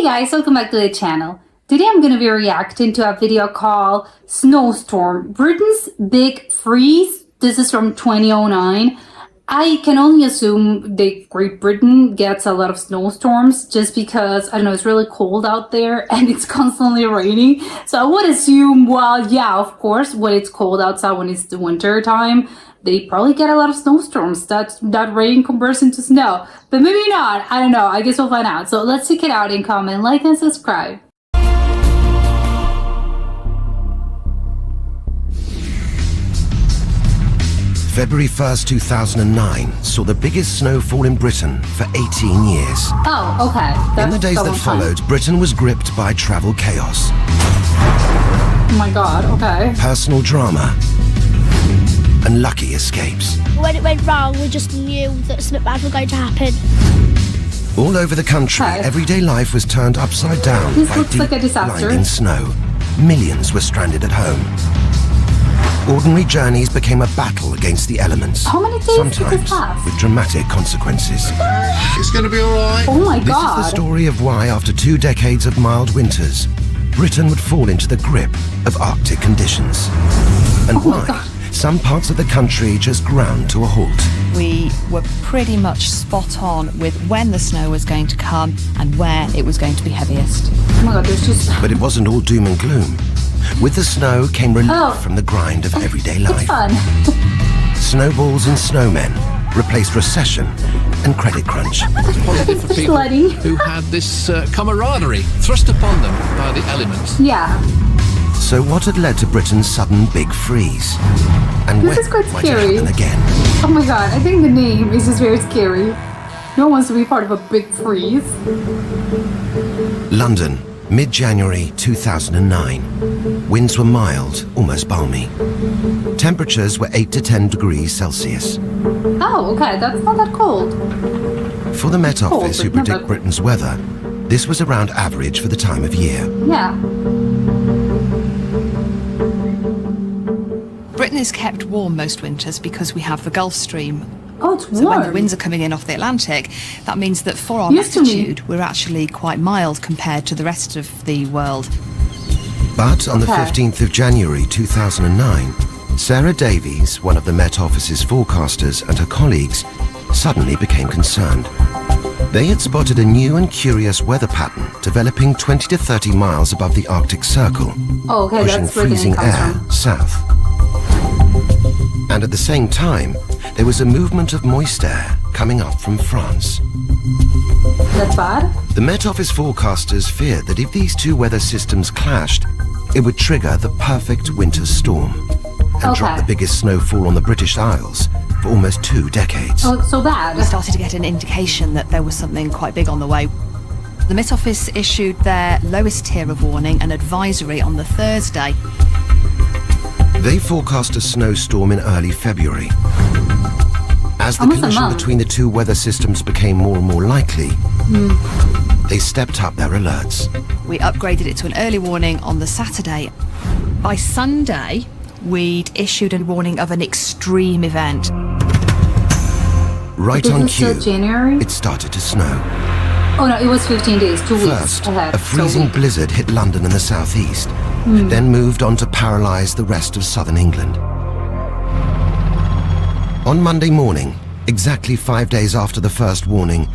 guys, welcome back to the channel. Today I'm going to be reacting to a video called Snowstorm, Britain's Big Freeze. This is from 2009. I can only assume that Great Britain gets a lot of snowstorms just because, I don't know, it's really cold out there and it's constantly raining. So I would assume, well, yeah, of course, when it's cold outside, when it's the winter time, they probably get a lot of snowstorms. That rain converts into snow. But maybe not. I don't know. I guess we'll find out. So let's check it out and comment, like, and subscribe. February 1st, 2009 saw the biggest snowfall in Britain for 18 years. Oh, okay. In the days that followed, Britain was gripped by travel chaos. Oh my god, okay. Personal drama and lucky escapes. When it went wrong, we just knew that something bad was going to happen. All over the country, everyday life was turned upside down by deep, blinding snow. Millions were stranded at home. Ordinary journeys became a battle against the elements. How many days sometimes with dramatic consequences. It's going to be all right. Oh my god. This is the story of why, after 2 decades of mild winters, Britain would fall into the grip of Arctic conditions. And why some parts of the country just ground to a halt. We were pretty much spot on with when the snow was going to come and where it was going to be heaviest. Oh my god, there's just... But it wasn't all doom and gloom. With the snow came relief from the grind of everyday life. It's fun. Snowballs and snowmen replaced recession and credit crunch. Positive for people who had this camaraderie thrust upon them by the elements. Yeah. So what had led to Britain's sudden big freeze? And This is quite might scary. it happen again? Oh my god, I think the name is just very scary. No one wants to be part of a big freeze. London, mid-January 2009. Winds were mild, almost balmy. Temperatures were 8 to 10 degrees Celsius. Oh, okay, that's not that cold. For the Met Cold, Office, who but not predict that- Britain's weather, this was around average for the time of year. Yeah. Britain is kept warm most winters because we have the Gulf Stream. Oh, it's warm. So when the winds are coming in off the Atlantic, that means that for our latitude, we're actually quite mild compared to the rest of the world. But on the 15th of January 2009, Sarah Davies, one of the Met Office's forecasters, and her colleagues suddenly became concerned. They had spotted a new and curious weather pattern developing 20 to 30 miles above the Arctic Circle, Oh, okay, pushing that's where the freezing name comes air from. south. And at the same time, there was a movement of moist air coming up from France. That's bad? The Met Office forecasters feared that if these two weather systems clashed, it would trigger the perfect winter storm and drop the biggest snowfall on the British Isles for almost 2 decades. Oh, it's so bad. We started to get an indication that there was something quite big on the way. The Met Office issued their lowest tier of warning and advisory on the Thursday. They forecast a snowstorm in early February. As the collision between the two weather systems became more and more likely, they stepped up their alerts. We upgraded it to an early warning on the Saturday. By Sunday, we'd issued a warning of an extreme event. Right on cue, January? it started to snow. Oh no, it was 15 days, 2 weeks First, ahead. a freezing blizzard hit London and the southeast, then moved on to paralyze the rest of southern England. On Monday morning, exactly 5 days after the first warning,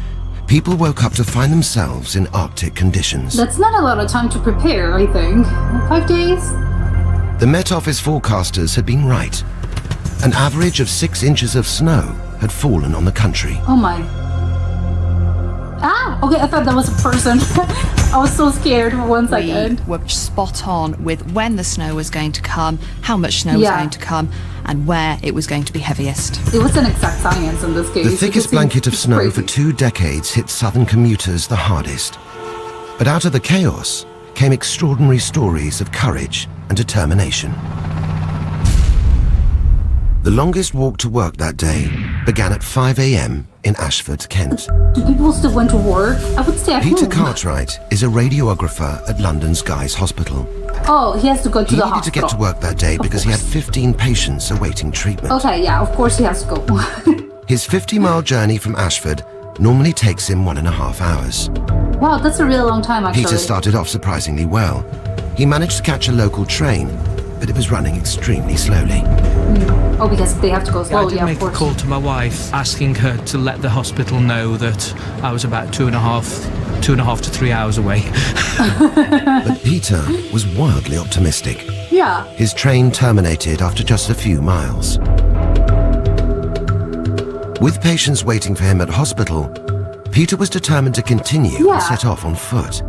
people woke up to find themselves in Arctic conditions. That's not a lot of time to prepare, I think. 5 days? The Met Office forecasters had been right. An average of 6 inches of snow had fallen on the country. Oh my. Ah, okay, I thought that was a person. I was so scared for 1 second. We were spot on with when the snow was going to come, how much snow was going to come, and where it was going to be heaviest. It was an exact science in this case. The thickest blanket of snow for 2 decades hit southern commuters the hardest. But out of the chaos came extraordinary stories of courage and determination. The longest walk to work that day began at 5 a.m. in Ashford, Kent. Do people still went to work? I would stay at Peter home. Cartwright is a radiographer at London's Guy's Hospital. Oh, he has to go to He the needed hospital. to get to work that day because he had 15 patients awaiting treatment. Okay, yeah, of course he has to go. His 50-mile journey from Ashford normally takes him 1.5 hours. Wow, that's a really long time, actually. Peter started off surprisingly well. He managed to catch a local train, but it was running extremely slowly. Oh, because they have to go I slow, did yeah, make of a course. call to my wife, asking her to let the hospital know that I was about 2.5 to 3 hours away. But Peter was wildly optimistic. Yeah. His train terminated after just a few miles. With patients waiting for him at hospital, Peter was determined to continue Yeah. and set off on foot.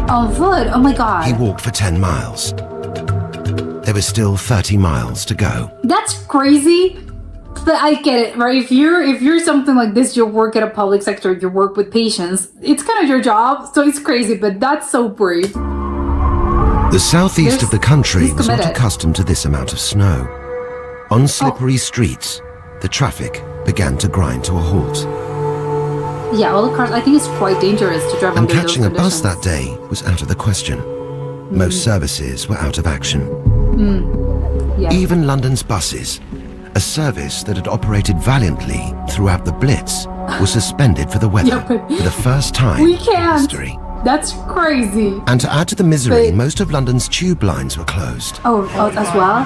On foot? Oh my god. He walked for 10 miles. There was still 30 miles to go. That's crazy. But I get it, right? If you're something like this, you work at a public sector, you work with patients, it's kind of your job, so it's crazy, but that's so brave. The southeast of the country he's was not committed. accustomed to this amount of snow. On slippery streets, the traffic began to grind to a halt. Yeah, all the cars, I think it's quite dangerous to drive And under those catching a bus conditions. that day was out of the question. Most services were out of action. Yeah. Even London's buses, a service that had operated valiantly throughout the Blitz, was suspended for the weather Yeah, but for the first time we in can't. history. That's crazy. And to add to the misery, But- most of London's tube lines were closed. Oh, as well?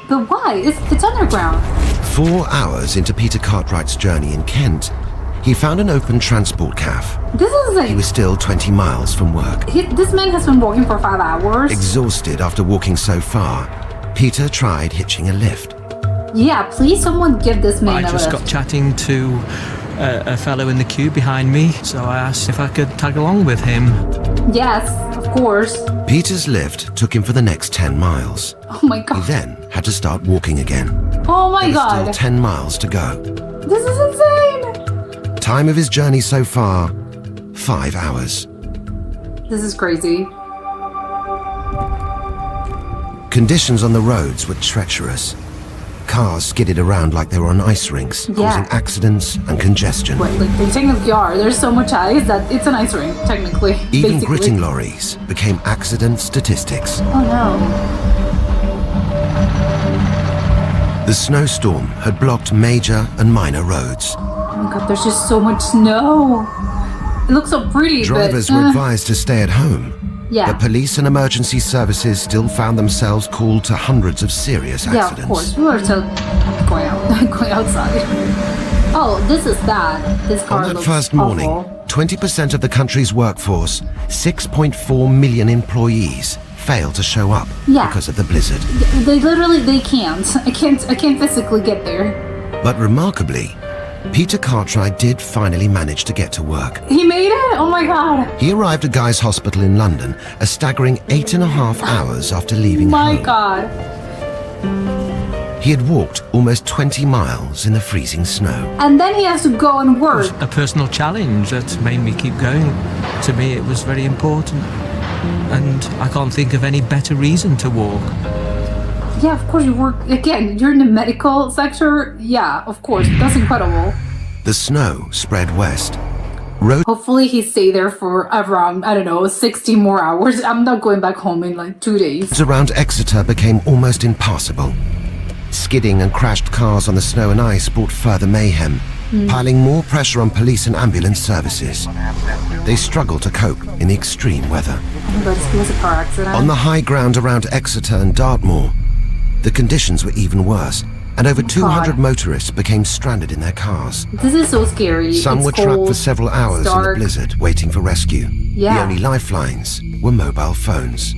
But why? It's underground. 4 hours into Peter Cartwright's journey in Kent, he found an open transport cafe. This is like... He was still 20 miles from work. This man has been walking for 5 hours. Exhausted after walking so far, Peter tried hitching a lift. Yeah, please someone give this man I a just lift. got chatting to a fellow in the queue behind me, so I asked if I could tag along with him. Yes, of course. Peter's lift took him for the next 10 miles. Oh my He god. then had to start walking again. Oh my There were still god. 10 miles to go. This is insane. Time of his journey so far, 5 hours. This is crazy. Conditions on the roads were treacherous. Cars skidded around like they were on ice rinks, causing accidents and congestion. Wait, like they technically are. There's so much ice that it's an ice rink, technically. Even basically. gritting lorries became accident statistics. Oh no. The snowstorm had blocked major and minor roads. Oh my god, there's just so much snow. It looks so pretty, Drivers but... were advised to stay at home. Yeah. But police and emergency services still found themselves called to hundreds of serious Yeah, accidents. of course. We were still going outside. Oh, this is bad. This car On that looks first morning, awful. 20% of the country's workforce, 6.4 million employees, failed to show up Yeah. because of the blizzard. They can't. I can't physically get there. But remarkably, Peter Cartwright did finally manage to get to work. He made it? Oh my god. He arrived at Guy's Hospital in London a staggering 8.5 hours after leaving My home. god. He had walked almost 20 miles in the freezing snow. And then he has to go and work. A personal challenge that made me keep going. To me, it was very important. And I can't think of any better reason to walk. Yeah, of course you work. Again, you're in the medical sector. Yeah, of course. That's incredible. The snow spread west. Roads Hopefully he stayed there for around, I don't know, 60 more hours. I'm not going back home in like 2 days. around Exeter became almost impassable. Skidding and crashed cars on the snow and ice brought further mayhem, piling more pressure on police and ambulance services. They struggled to cope in the extreme weather. Oh my god, it was a car accident. On the high ground around Exeter and Dartmoor, the conditions were even worse, and over 200 motorists became stranded in their cars. This is so scary. Some It's were trapped cold, for several hours it's in the dark. blizzard, waiting for rescue. Yeah. The only lifelines were mobile phones.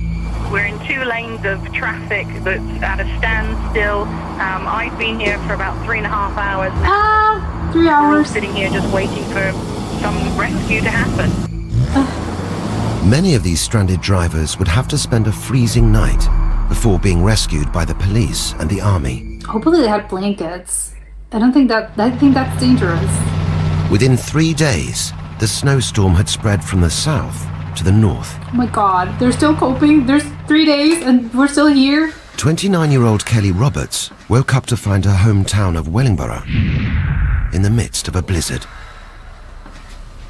We're in 2 lanes of traffic that's at a standstill. I've been here for about 3.5 hours now. 3 We're all hours. sitting here just waiting for some rescue to happen. Many of these stranded drivers would have to spend a freezing night before being rescued by the police and the army. Hopefully they had blankets. I think that's dangerous. Within 3 days, the snowstorm had spread from the south to the north. Oh my god, they're still coping. There's 3 days and we're still here. 29-year-old Kelly Roberts woke up to find her hometown of Wellingborough in the midst of a blizzard.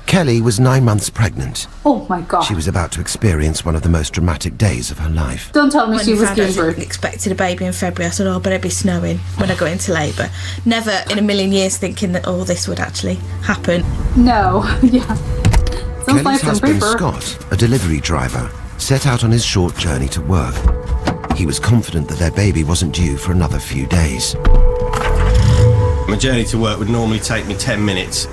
Kelly was 9 months pregnant. Oh my god. She was about to experience one of the most dramatic days of her life. Don't tell me When she I was found out giving I birth. expected a baby in February, I said, oh, I bet it'd be snowing when I got into labour. Never in a million years thinking that all this would actually happen. No, yeah. Sounds Kelly's nice and husband, paper. Scott, a delivery driver, set out on his short journey to work. He was confident that their baby wasn't due for another few days. My journey to work would normally take me 10 minutes.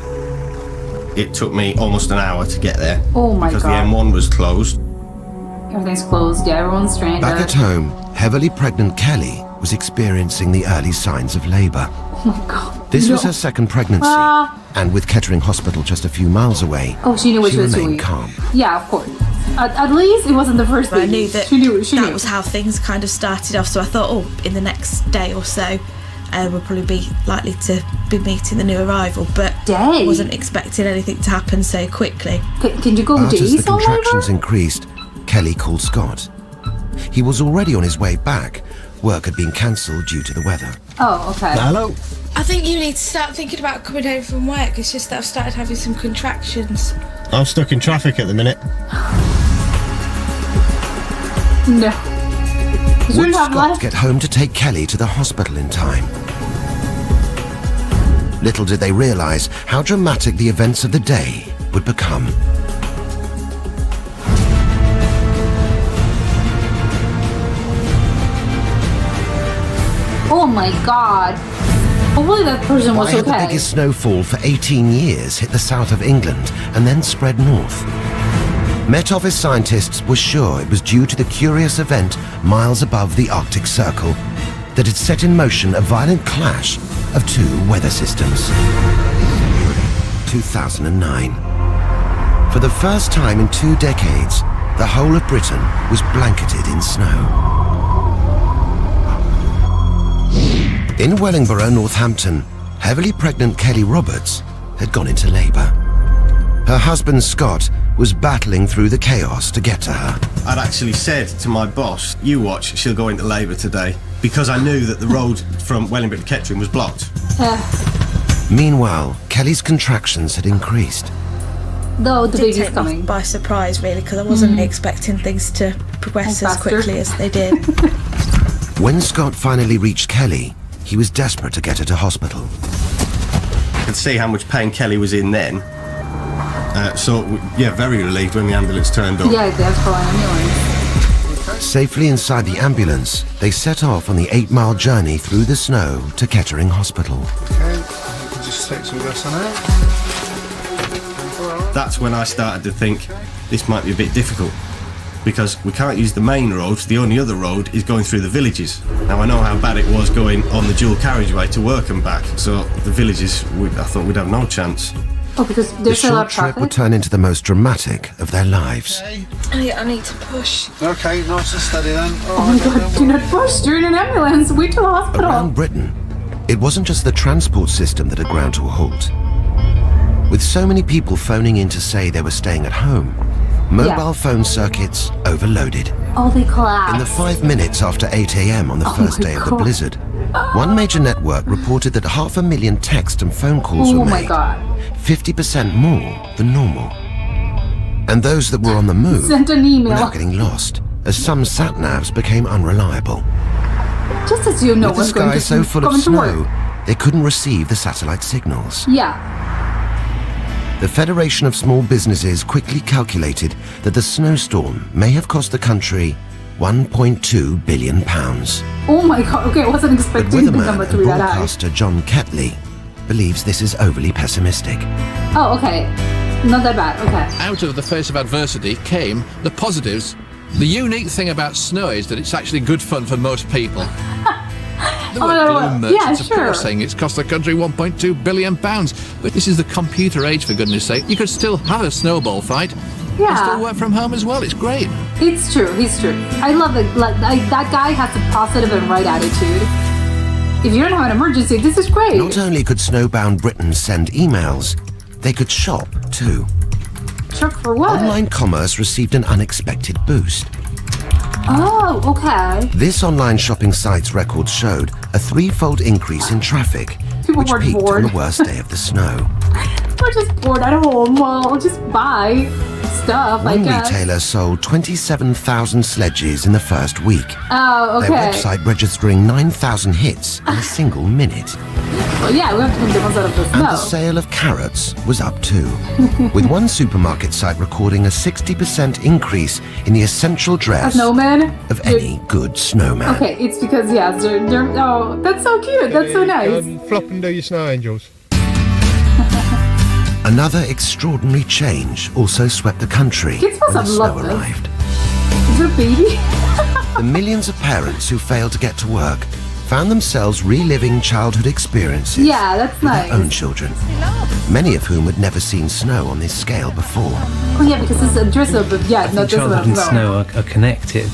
It took me almost an hour to get there. Oh my because God. the M1 was closed. Everything's closed. Yeah, everyone's stranded. Back at home, heavily pregnant Kelly was experiencing the early signs of labour. Oh my God. This was No. her second pregnancy, and with Kettering Hospital just a few miles away, Oh, she knew what she was remained doing. calm. Yeah, of course. At least it wasn't the first But I baby. knew that she knew. She that knew. was how things kind of started off. So I thought, oh, in the next day or so, we'll probably be likely to be meeting the new arrival. But Day? wasn't expecting anything to happen so quickly. Can you go But as the days on contractions labor? increased, Kelly called Scott. He was already on his way back. Work had been cancelled due to the weather. Oh, okay. Hello? I think you need to start thinking about coming home from work. It's just that I've started having some contractions. I'm stuck in traffic at the minute. No. You Would shouldn't have Scott left. get home to take Kelly to the hospital in time? Little did they realise how dramatic the events of the day would become. Oh my God. Hopefully that person Why was had the okay. biggest snowfall for 18 years hit the south of England and then spread north? Met Office scientists were sure it was due to the curious event miles above the Arctic Circle that had set in motion a violent clash of two weather systems. 2009. For the first time in 2 decades, the whole of Britain was blanketed in snow. In Wellingborough, Northampton, heavily pregnant Kelly Roberts had gone into labour. Her husband, Scott, was battling through the chaos to get to her. I'd actually said to my boss, you watch, she'll go into labour today, because I knew that the road from Wellingborough to Kettering was blocked. Meanwhile, Kelly's contractions had increased. Though the Did baby's take me coming. by surprise, really, because I wasn't expecting things to progress And as faster. quickly as they did. When Scott finally reached Kelly, he was desperate to get her to hospital. I could see how much pain Kelly was in then. Yeah, very relieved when the ambulance turned up. Yeah, that's for an ambulance. Safely inside the ambulance, they set off on the 8-mile journey through the snow to Kettering Hospital. Okay, just take some gas on it. That's when I started to think this might be a bit difficult, because we can't use the main road. The only other road is going through the villages. Now I know how bad it was going on the dual carriageway to work and back, so the villages, I thought we'd have no chance. Oh, because The there's a lot short of trip traffic. would turn into the most dramatic of their lives. I need to push. Okay, nice and steady then. Oh my God, do not push during an ambulance. Wait till the hospital. Around Britain, it wasn't just the transport system that had ground to a halt. With so many people phoning in to say they were staying at home, mobile phone circuits overloaded. Oh, they collapsed. In the 5 minutes after 8 a.m. on the first my day of the God. blizzard, one major network reported that 500,000 text and phone calls Oh were my made, God. 50% more than normal. And those that were on the move Sent an were email. now getting lost, as some sat-navs became unreliable. Just as you know With the what's going sky to so full come of to work. snow, they couldn't receive the satellite signals. Yeah. The Federation of Small Businesses quickly calculated that the snowstorm may have cost the country £1.2 billion. Oh my God. Okay, I wasn't But expecting the weatherman number to and be that high. broadcaster John Ketley believes this is overly pessimistic. Oh, okay. Not that bad. Okay. Out of the face of adversity came the positives. The unique thing about snow is that it's actually good fun for most people. There were gloom merchants, of course, saying it's cost the country £1.2 billion. But this is the computer age, for goodness sake. You could still have a snowball fight and still Yeah. work from home as well. It's great. It's true. It's true. I love it. Like that guy has a positive and right attitude. If you don't have an emergency, this is great. Not only could snowbound Britain send emails, they could shop too. Shop for what? Online commerce received an unexpected boost. Oh, okay. This online shopping site's records showed a 3-fold increase in traffic, People which were peaked bored. on the worst day of the snow. We're just bored at home. Well, just buy stuff, I One guess. retailer sold 27,000 sledges in the first week. Oh, okay. Their website registering 9,000 hits in a single minute. Well, yeah, we have to make the most out of the And snow. the sale of carrots was up too, with one supermarket site recording a 60% increase in the essential A dress snowman? of any good snowman. Okay, it's because, yeah, they're oh, that's so cute. That's so nice. Flop and do your snow angels. Another extraordinary change also swept the country Kids when must the have snow loved this. arrived. Is there a baby? The millions of parents who failed to get to work found themselves reliving childhood experiences Yeah, that's with their own nice. children, many of whom had never seen snow on this scale before. Oh, yeah, because it's a drizzle, but yeah, no, this Childhood one. and snow are connected.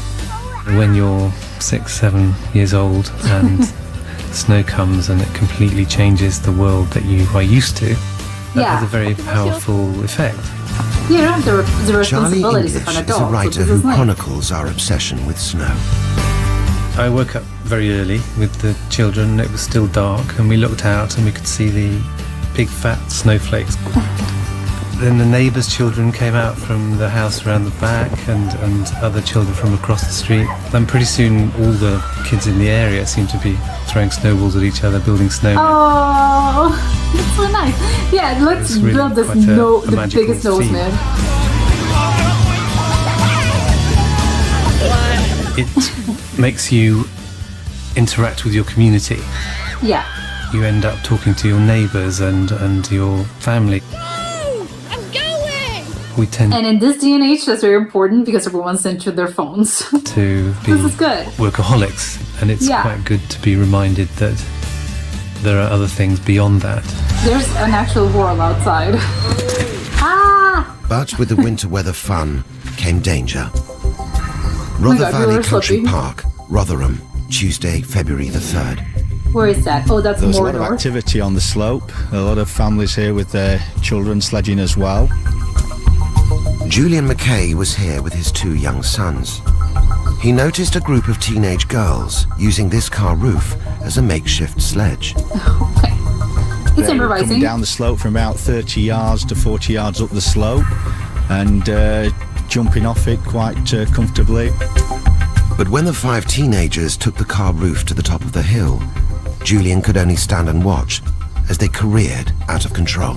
When you're 6, 7 years old and snow comes and it completely changes the world that you are used to, that has a very powerful effect. Yeah, you don't have the Charlie responsibilities English of an is adult. a writer so this who is nice. chronicles our obsession with snow. I woke up very early with the children. It was still dark and we looked out and we could see the big fat snowflakes. Then the neighbours' children came out from the house around the back and other children from across the street. And pretty soon all the kids in the area seemed to be throwing snowballs at each other, building snowmen. Oh, that's so nice. Yeah, let's It's really build this quite a the magical biggest scene. snowman. It makes you interact with your community. Yeah. You end up talking to your neighbours and your family. I'm going! We tend And in this day and age, that's very important because everyone's into their phones. to be This is good. workaholics, and it's Yeah. quite good to be reminded that there are other things beyond that. There's an actual world outside. Ah! But with the winter weather fun came danger. my Rother God, we Valley were Country slipping. Park, Rotherham, Tuesday, February the 3rd. Where is that? Oh, that's There was a more lot of north. activity on the slope, a lot of families here with their children sledging as well. Julian McKay was here with his 2 young sons. He noticed a group of teenage girls using this car roof as a makeshift sledge. It's They were improvising. coming down the slope from about 30 yards to 40 yards up the slope and jumping off it quite comfortably. But when the 5 teenagers took the car roof to the top of the hill, Julian could only stand and watch as they careered out of control.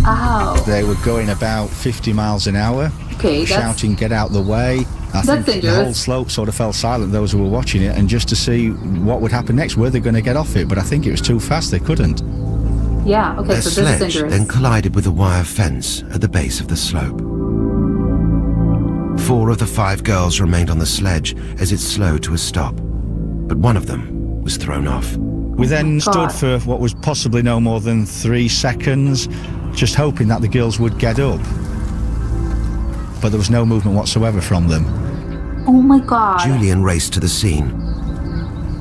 Ow. They were going about 50 miles an hour, Okay, that's... shouting, "Get out the way." I That's think the dangerous. whole slope sort of fell silent, those who were watching it, and just to see what would happen next, were they going to get off it? But I think it was too fast, they couldn't. Yeah, okay, Their so this is sledge dangerous. then collided with a wire fence at the base of the slope. 4 of the 5 girls remained on the sledge as it slowed to a stop, but one of them was thrown off. We then God. stood for what was possibly no more than 3 seconds, just hoping that the girls would get up. But there was no movement whatsoever from them. Oh my God. Julian raced to the scene.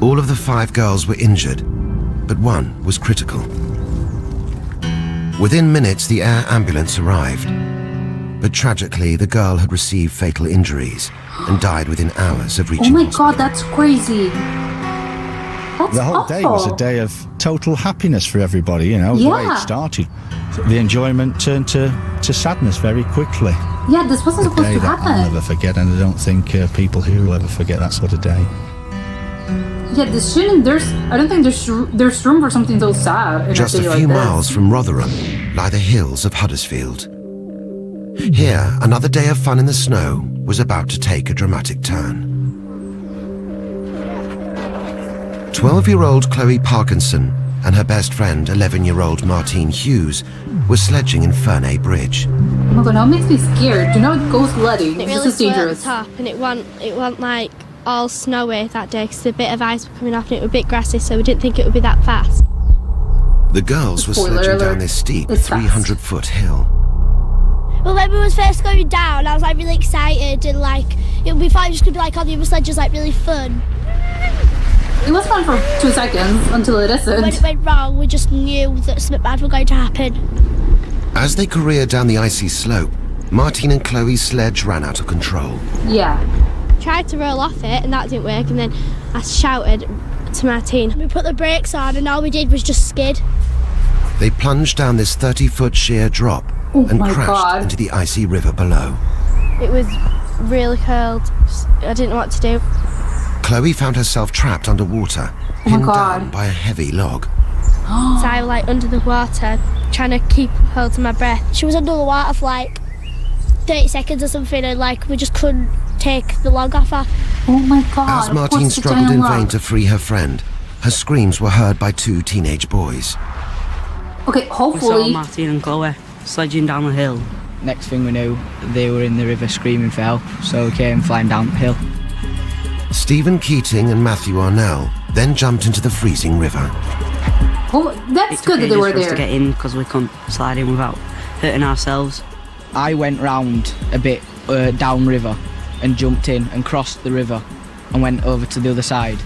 All of the 5 girls were injured, but one was critical. Within minutes, the air ambulance arrived. But tragically, the girl had received fatal injuries and died within hours of Oh reaching my hospital. God, that's crazy. That's The whole awful. day was a day of total happiness for everybody, you know, the way Yeah. it started. The enjoyment turned to sadness very quickly. Yeah, this wasn't A supposed day to that I'll happen. never forget, and I don't think people here will ever forget that sort of day. Yeah, this shouldn't. I don't think there's room for something so sad. In Just a a city few like miles this. from Rotherham lie the hills of Huddersfield. Here, another day of fun in the snow was about to take a dramatic turn. 12-year-old Chloe Parkinson and her best friend, 11-year-old Martine Hughes, were sledging in Ferney Bridge. Oh my God, now it makes me scared. Do not go sledding. It This really is dangerous. sloped up and it wasn't like all snowy that day because a bit of ice was coming off and it was a bit grassy, so we didn't think it would be that fast. The girls were Spoiler sledging alert. down this steep It's fast. 300-foot hill. Well, when we was first going down, I was like really excited and like we thought it was gonna be like all the other sledges, like really fun. It was fun for 2 seconds until it isn't. When it went wrong, we just knew that something bad was going to happen. As they careered down the icy slope, Martine and Chloe's sledge ran out of control. Yeah. Tried to roll off it and that didn't work, and then I shouted to Martine. We put the brakes on and all we did was just skid. They plunged down this 30-foot sheer drop and crashed into the icy river below. It was really cold. I didn't know what to do. Chloe found herself trapped underwater, pinned down by a heavy log. So I was like under the water, trying to keep hold of my breath. She was under the water for like 30 seconds or something, and like we just couldn't take the log off her. Oh my God. As Martine struggled in vain to free her friend, her screams were heard by 2 teenage boys. Okay, hopefully... We saw Martine and Chloe sledging down the hill. Next thing we knew, they were in the river screaming for help, so we came flying down the hill. Stephen Keating and Matthew Arnell then jumped into the freezing river. Oh, that's good that they were there. It took ages for us to get in because we couldn't slide in without hurting ourselves. I went round a bit downriver and jumped in and crossed the river and went over to the other side.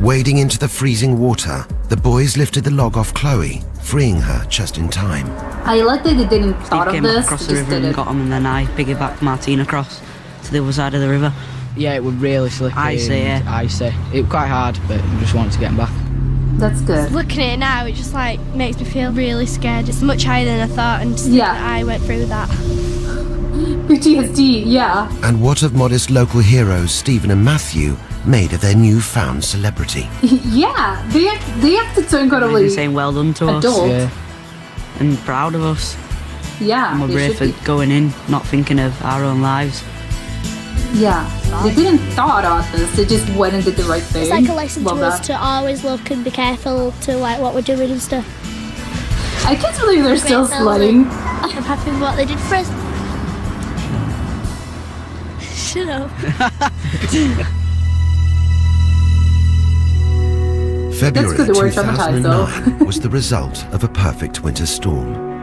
Wading into the freezing water, the boys lifted the log off Chloe, freeing her just in time. I like that they didn't thought of this. Across the river and got them, and then I piggybacked Martine across to the other side of the river. Yeah, it was really slippery. Icy. It was quite hard, but we just wanted to get them back. That's good. Looking at it now, it just like makes me feel really scared. It's much higher than I thought, and just that I went through that. PTSD, yeah. And what of modest local heroes Stephen and Matthew made of their newfound celebrity? Yeah, they acted so incredibly They're saying well done to us. Yeah. And proud of us. Yeah. And we're brave for going in, not thinking of our own lives. Yeah, they didn't thought about this. They just went and did the right thing. It's like a lesson to us to always look and be careful to like what we're doing and stuff. I can't believe they're still sledding. I'm happy with what they did for us. Shut up. February 2009 was the result of a perfect winter storm.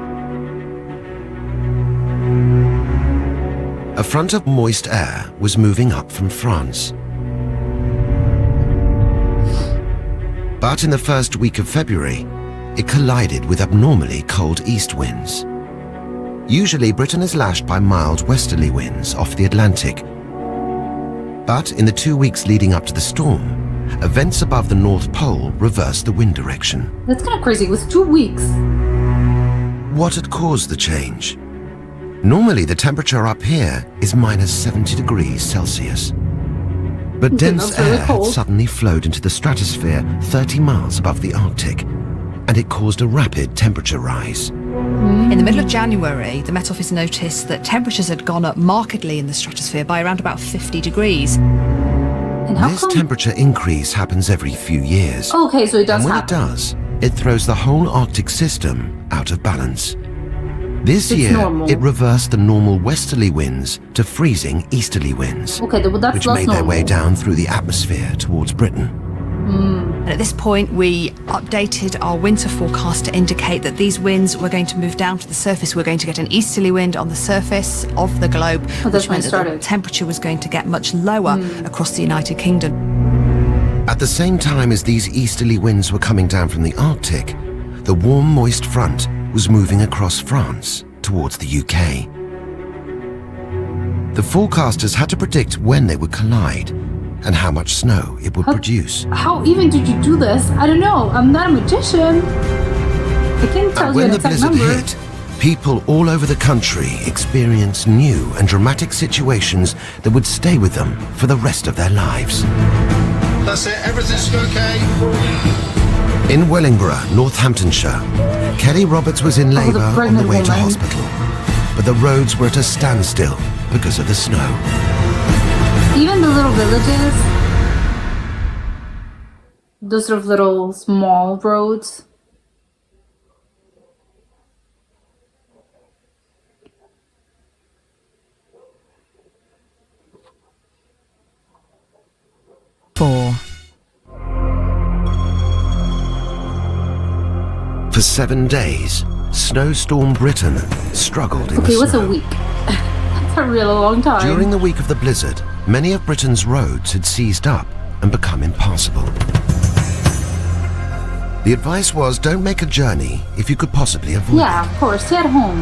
A front of moist air was moving up from France. But in the first week of February, it collided with abnormally cold east winds. Usually, Britain is lashed by mild westerly winds off the Atlantic. But in the 2 weeks leading up to the storm, events above the North Pole reversed the wind direction. That's kind of crazy. It was 2 weeks. What had caused the change? Normally, the temperature up here is minus 70 degrees Celsius. But dense air had suddenly flowed into the stratosphere 30 miles above the Arctic, and it caused a rapid temperature rise. In the middle of January, the Met Office noticed that temperatures had gone up markedly in the stratosphere by around about 50 degrees. And how this temperature increase happens every few years. Okay, so it does and when happen. it does, it throws the whole Arctic system out of balance. This year, it reversed the normal westerly winds to freezing easterly winds, okay, well, that's which made their way down through the atmosphere towards Britain. And at this point, we updated our winter forecast to indicate that these winds were going to move down to the surface. We're going to get an easterly wind on the surface of the globe, which meant that the temperature was going to get much lower across the United Kingdom. At the same time as these easterly winds were coming down from the Arctic, the warm, moist front was moving across France towards the UK. The forecasters had to predict when they would collide and how much snow it would produce. How even did you do this? I don't know. I'm not a magician. I can't tell you an exact number. And when the blizzard hit, people all over the country experienced new and dramatic situations that would stay with them for the rest of their lives. That's it, everything's okay. In Wellingborough, Northamptonshire, Kelly Roberts was in labour on the way to hospital, but the roads were at a standstill because of the snow. Even the little villages, those sort of little small roads. For 7 days, Snowstorm Britain struggled in the snow. Okay, what's a week? That's a really long time. During the week of the blizzard, many of Britain's roads had seized up and become impassable. The advice was, don't make a journey if you could possibly avoid it. Yeah, of course, stay at home.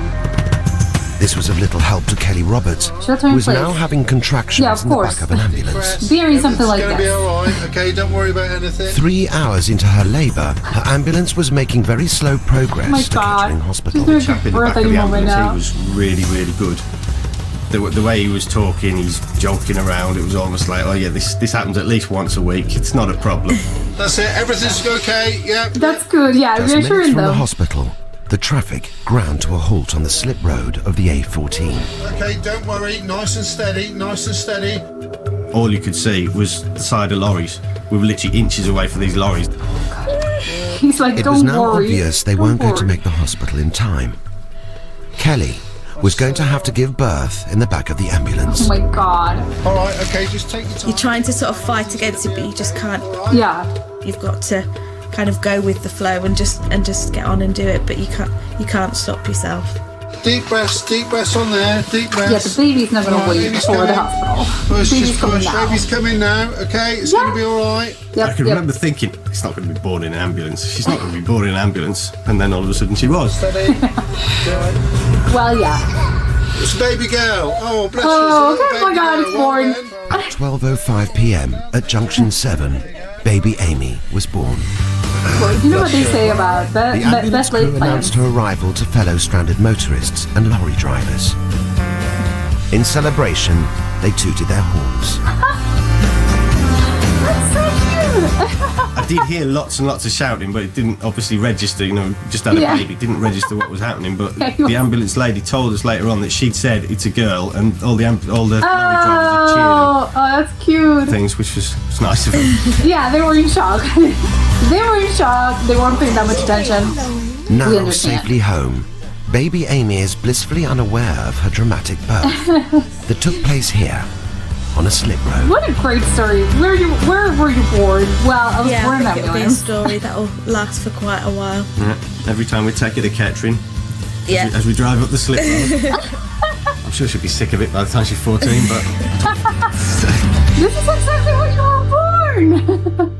This was of little help to Kelly Roberts, who was now having contractions in the back of an ambulance. Bearing something like this. It's going to be all right, okay? Don't worry about anything. 3 hours into her labour, her ambulance was making very slow progress to Kettering Hospital. The chap in the back of the ambulance, he was really, really good. The way he was talking, he's joking around. It was almost like, oh yeah, this happens at least once a week. It's not a problem. That's it. Everything's okay. Yeah. That's good. Yeah, Just minutes reassuring from them. the hospital, the traffic ground to a halt on the slip road of the A14. Okay, don't worry. Nice and steady. Nice and steady. All you could see was the side of lorries. We were literally inches away from these lorries. He's like, it don't was now worry. obvious they weren't going to make the hospital in time. Kelly was going to have to give birth in the back of the ambulance. Oh my God. All right, okay, just take your time. You're trying to sort of fight against it, but you just can't. Yeah. You've got to kind of go with the flow and just get on and do it, but you can't stop yourself. Deep breaths on there, deep breaths. Yeah, the baby's not going to wait for the hospital. Push, Baby's just coming push. now. Baby's coming now, okay? It's going to be all right. I can remember thinking, it's not going to be born in an ambulance. She's not going to be born in an ambulance. And then all of a sudden she was. Steady. Well, yeah. It's a baby girl. Oh, bless oh my God, it's born. At 12:05 p.m. at Junction 7, baby Amy was born. Well, you know what they say about The ambulance best crew laid plans. announced her arrival to fellow stranded motorists and lorry drivers. In celebration, they tooted their horns. That's so cute. I did hear lots and lots of shouting, but it didn't obviously register, just had a baby, it didn't register what was happening, but the ambulance lady told us later on that she'd said it's a girl, and all the lorry drivers had cheered Oh, that's cute. things, which was nice of them. Yeah, they were in shock. They were in shock. They weren't paying that much attention. We Now understand. safely home, baby Amy is blissfully unaware of her dramatic birth that took place here on a slip road. What a great story. Where were you born? Well, I was born in I think it'll be a ambulance. story that'll last for quite a while. Yeah. Every time we take her to Kettering, Yeah. as we drive up the slip road, I'm sure she'll be sick of it by the time she's 14, but This is exactly when you were born.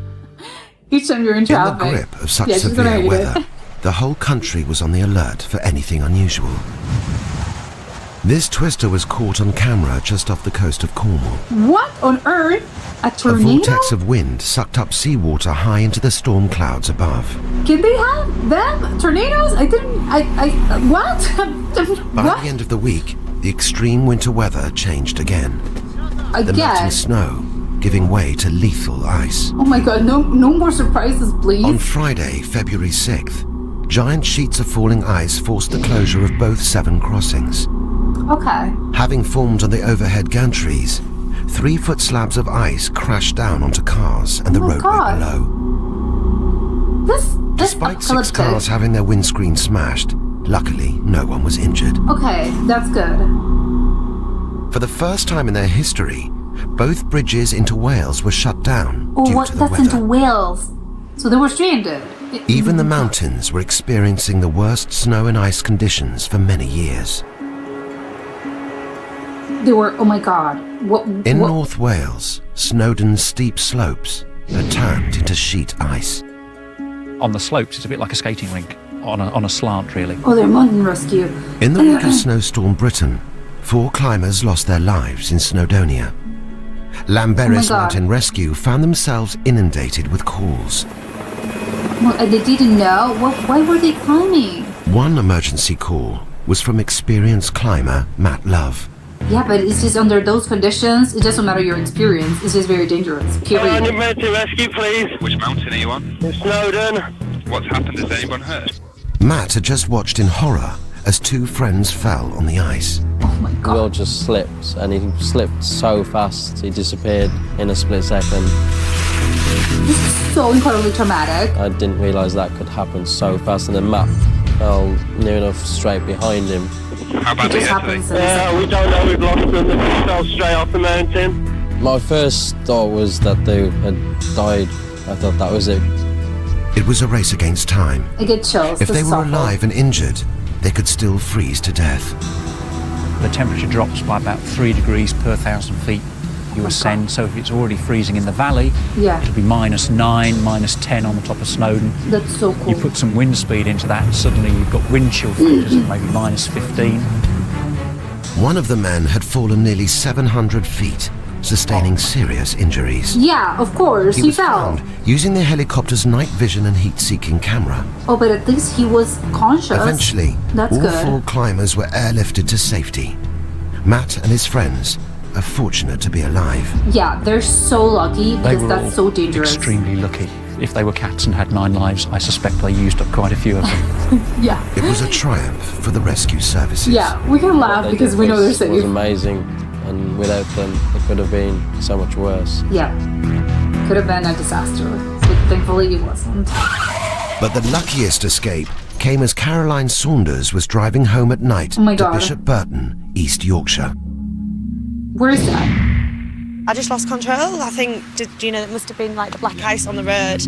Each time you're in In the traffic. grip of such Yeah, she's gonna severe hate it. weather, the whole country was on the alert for anything unusual. This twister was caught on camera just off the coast of Cornwall. What on earth? A A tornado? vortex of wind sucked up seawater high into the storm clouds above. Can they have them? Tornadoes? What? By What? the end of the week, the extreme winter weather changed again. The melting Again? snow giving way to lethal ice. Oh my God, no more surprises, please. On Friday, February 6th, giant sheets of falling ice forced the closure of both 7 crossings. Okay. Having formed on the overhead gantries, 3-foot slabs of ice crashed down onto cars and the roadway below. This Despite 6 apocalyptic. cars having their windscreen smashed, luckily no one was injured. Okay, that's good. For the first time in their history, both bridges into Wales were shut down Oh, due what? to the That's weather. into Wales. So they were stranded. Even the mountains were experiencing the worst snow and ice conditions for many years. They were, oh my God. In North Wales, Snowdon's steep slopes had turned into sheet ice. On the slopes, it's a bit like a skating rink, on a slant, really. Oh, they're mountain rescue. In the week of Snowstorm Britain, 4 climbers lost their lives in Snowdonia. Llanberis Oh my God. Mountain Rescue found themselves inundated with calls. Well, they didn't know. Why were they climbing? One emergency call was from experienced climber Matt Love. Yeah, but it's just under those conditions, it doesn't matter your experience. It's just very dangerous. Period. Emergency rescue, please. Which mountain are you on? Snowdon. What's happened? Is anyone hurt? Matt had just watched in horror as 2 friends fell on the ice. We all just slipped, and he slipped so fast, he disappeared in a split second. This is so incredibly traumatic. I didn't realise that could happen so fast, and then Matt fell near enough straight behind him. How badly hurt are they? We don't know, we've lost them, they fell straight off the mountain. My first thought was that they had died. I thought that was it. It was a race against time. I get chills. If This they is were awful. alive and injured, they could still freeze to death. The temperature drops by about 3 degrees per 1,000 feet you ascend. So if it's already freezing in the valley, Yeah. it'll be -9, -10 on the top of Snowdon. That's so cool. You put some wind speed into that, and suddenly you've got wind chill factors of maybe -15. One of the men had fallen nearly 700 feet, sustaining serious injuries. Yeah, of course, he fell. Found using the helicopter's night vision and heat-seeking camera. Oh, but at least he was conscious. Eventually, all 4 climbers were airlifted to safety. Matt and his friends are fortunate to be alive. Yeah, they're so lucky because that's so dangerous. Extremely lucky. If they were cats and had 9 lives, I suspect they used up quite a few of them. Yeah. It was a triumph for the rescue services. Yeah, we can laugh because we know they're safe. It was amazing, and without them, it could have been so much worse. Yeah, could have been a disaster, but thankfully it wasn't. But the luckiest escape came as Caroline Saunders was driving home at night to Bishop Burton, East Yorkshire. Where is that? I just lost control. I think, it must have been like black ice on the road.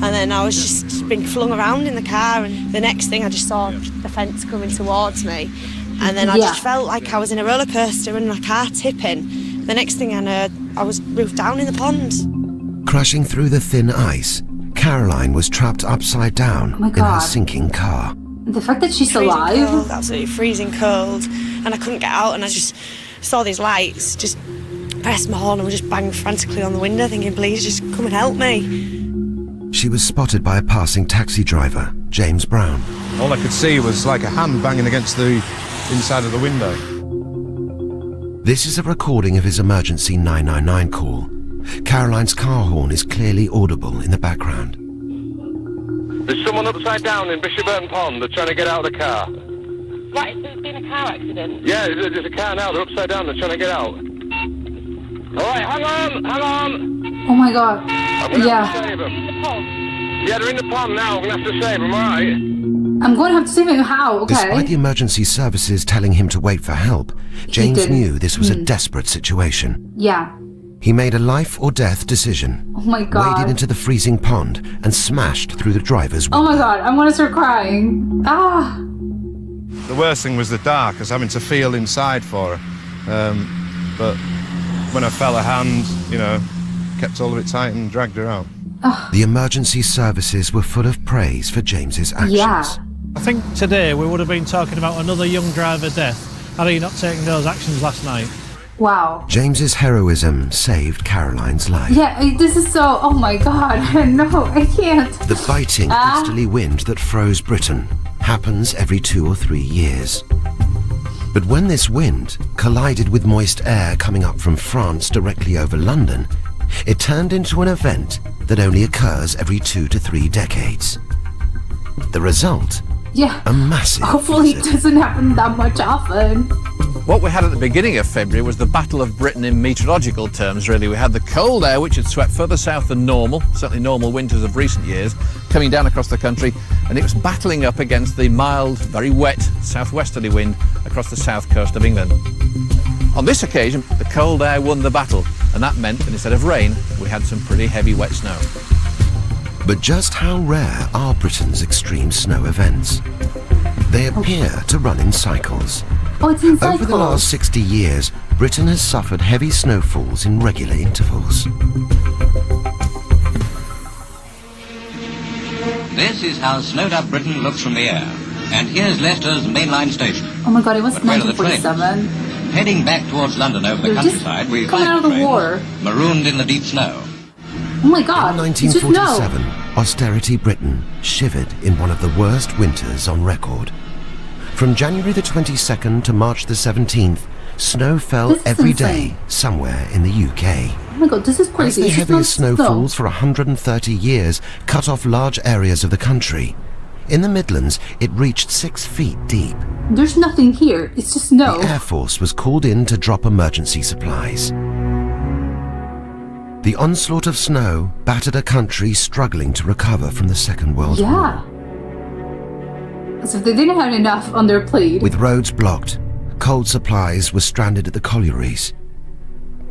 And then I was just being flung around in the car, and the next thing I just saw the fence coming towards me. And then I just felt like I was in a roller coaster and my car tipping. The next thing I know, I was roofed down in the pond. Crashing through the thin ice, Caroline was trapped upside down in her sinking car. The fact that she's freezing alive. Cold, absolutely freezing cold. And I couldn't get out, and I just saw these lights, just pressed my horn and was just banging frantically on the window thinking, please just come and help me. She was spotted by a passing taxi driver, James Brown. All I could see was like a hand banging against the inside of the window. This is a recording of his emergency 999 call. Caroline's car horn is clearly audible in the background. There's someone upside down in Bishop Burton Pond. They're trying to get out of the car. Right, there's been a car accident. Yeah, there's a car now. They're upside down. They're trying to get out. All right, hang on. Oh my God. I'm gonna have to save them. Yeah, they're in the pond now. I'm gonna have to save them, all right? I'm going to have to save him. How? Okay. Despite the emergency services telling him to wait for help, James knew this was a desperate situation. Yeah. He made a life or death decision. Oh my God. Waded into the freezing pond and smashed through the driver's window. Oh my God, I'm going to start crying. Ah. The worst thing was the dark, I was having to feel inside for her. But when I felt her hand, kept all of it tight and dragged her out. The emergency services were full of praise for James's actions. Yeah. I think today we would have been talking about another young driver death had he not taken those actions last night. Wow. James's heroism saved Caroline's life. Yeah, this is so... Oh my God. No, I can't. The biting easterly wind that froze Britain happens every 2 or 3 years. But when this wind collided with moist air coming up from France directly over London, it turned into an event that only occurs every 2 to 3 decades. The result? Yeah. A massive Hopefully it doesn't happen that much often. What we had at the beginning of February was the Battle of Britain in meteorological terms, really. We had the cold air, which had swept further south than normal, certainly normal winters of recent years, coming down across the country, and it was battling up against the mild, very wet southwesterly wind across the south coast of England. On this occasion, the cold air won the battle, and that meant that instead of rain, we had some pretty heavy wet snow. But just how rare are Britain's extreme snow events? They appear to run in cycles. Oh, it's in cycles. Over the last 60 years, Britain has suffered heavy snowfalls in regular intervals. This is how snowed-up Britain looks from the air. And here's Leicester's mainline station. Oh my God, it was But where are the 1947. Heading back towards London over the They're countryside, we coming find out of the war. marooned in the deep snow. Oh my God, In it's just 1947, austerity Britain shivered in one of the worst winters on record. From January the 22nd to March the 17th, snow fell This is every day insane. somewhere in the UK. Oh my God, this is As crazy. the It's just heaviest not snowfalls for 130 years cut off large areas of the country. In the Midlands, it reached 6 feet deep. There's nothing here. It's just snow. The Air Force was called in to drop emergency supplies. The onslaught of snow battered a country struggling to recover from the Second World War. Yeah. As if they didn't have enough on their plate. With roads blocked, coal supplies were stranded at the collieries.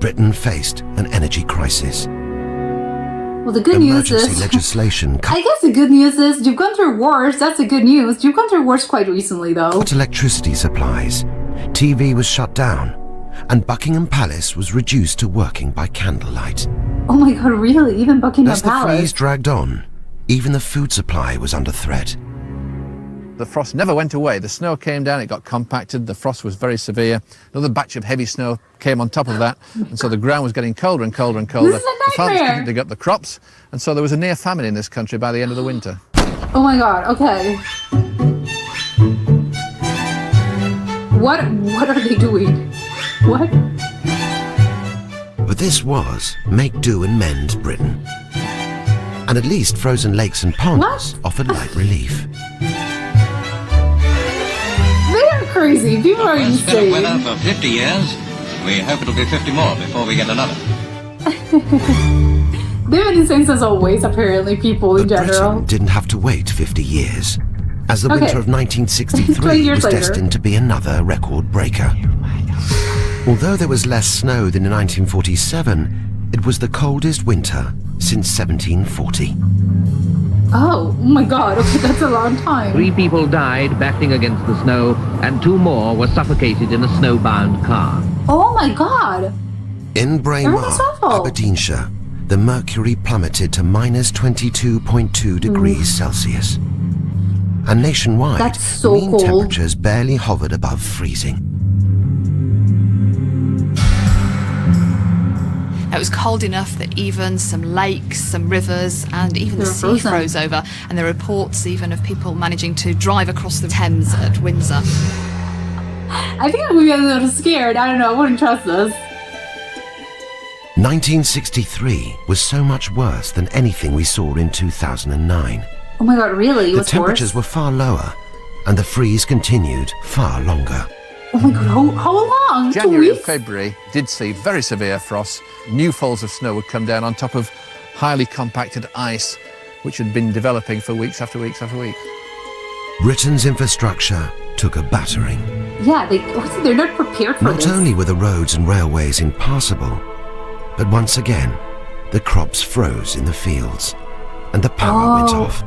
Britain faced an energy crisis. Well, the good news Emergency is... legislation I guess the good news is you've gone through wars. That's the good news. You've gone through wars quite recently, though. cut electricity supplies. TV was shut down, and Buckingham Palace was reduced to working by candlelight. Oh my God, really? Even Buckingham As the Palace? freeze dragged on, even the food supply was under threat. the frost never went away. The snow came down, it got compacted, the frost was very severe. Another batch of heavy snow came on top of that, and so the ground was getting colder and colder and colder. This is a the farmers nightmare. couldn't dig up the crops, and so there was a near famine in this country by the end of the winter. Oh my god, okay. What are they doing? What? But this was make do and mend Britain. And at least frozen lakes and ponds offered light relief. They are crazy. People are It's been insane. weather for 50 years. We hope it'll be 50 more before we get another. They've been insane as always, apparently, people in general. Britain didn't have to wait 50 years, as the Okay. winter of 20 1963 years was later. destined to be another record breaker. Although there was less snow than in 1947, it was the coldest winter since 1740. Oh my god, okay, that's a long time. 3 people died battling against the snow, and 2 more were suffocated in a snowbound car. Oh my god. In Braemar, Everything's awful. Aberdeenshire, the mercury plummeted to minus 22.2 degrees Celsius. And nationwide, That's so mean cold. temperatures barely hovered above freezing. It was cold enough that even some lakes, some rivers, and even They the were sea frozen. froze over. And there are reports even of people managing to drive across the Thames at Windsor. I think I'm gonna be a little scared. I don't know, I wouldn't trust this. 1963 was so much worse than anything we saw in 2009. Oh my god, really? It The was temperatures worse? were far lower, and the freeze continued far longer. Oh my god, how long? 2 January and weeks? February did see very severe frosts. New falls of snow would come down on top of highly compacted ice, which had been developing for weeks after weeks after weeks. Britain's infrastructure took a battering. Yeah, they're not prepared for Not this. only were the roads and railways impassable, but once again, the crops froze in the fields, and the power went off.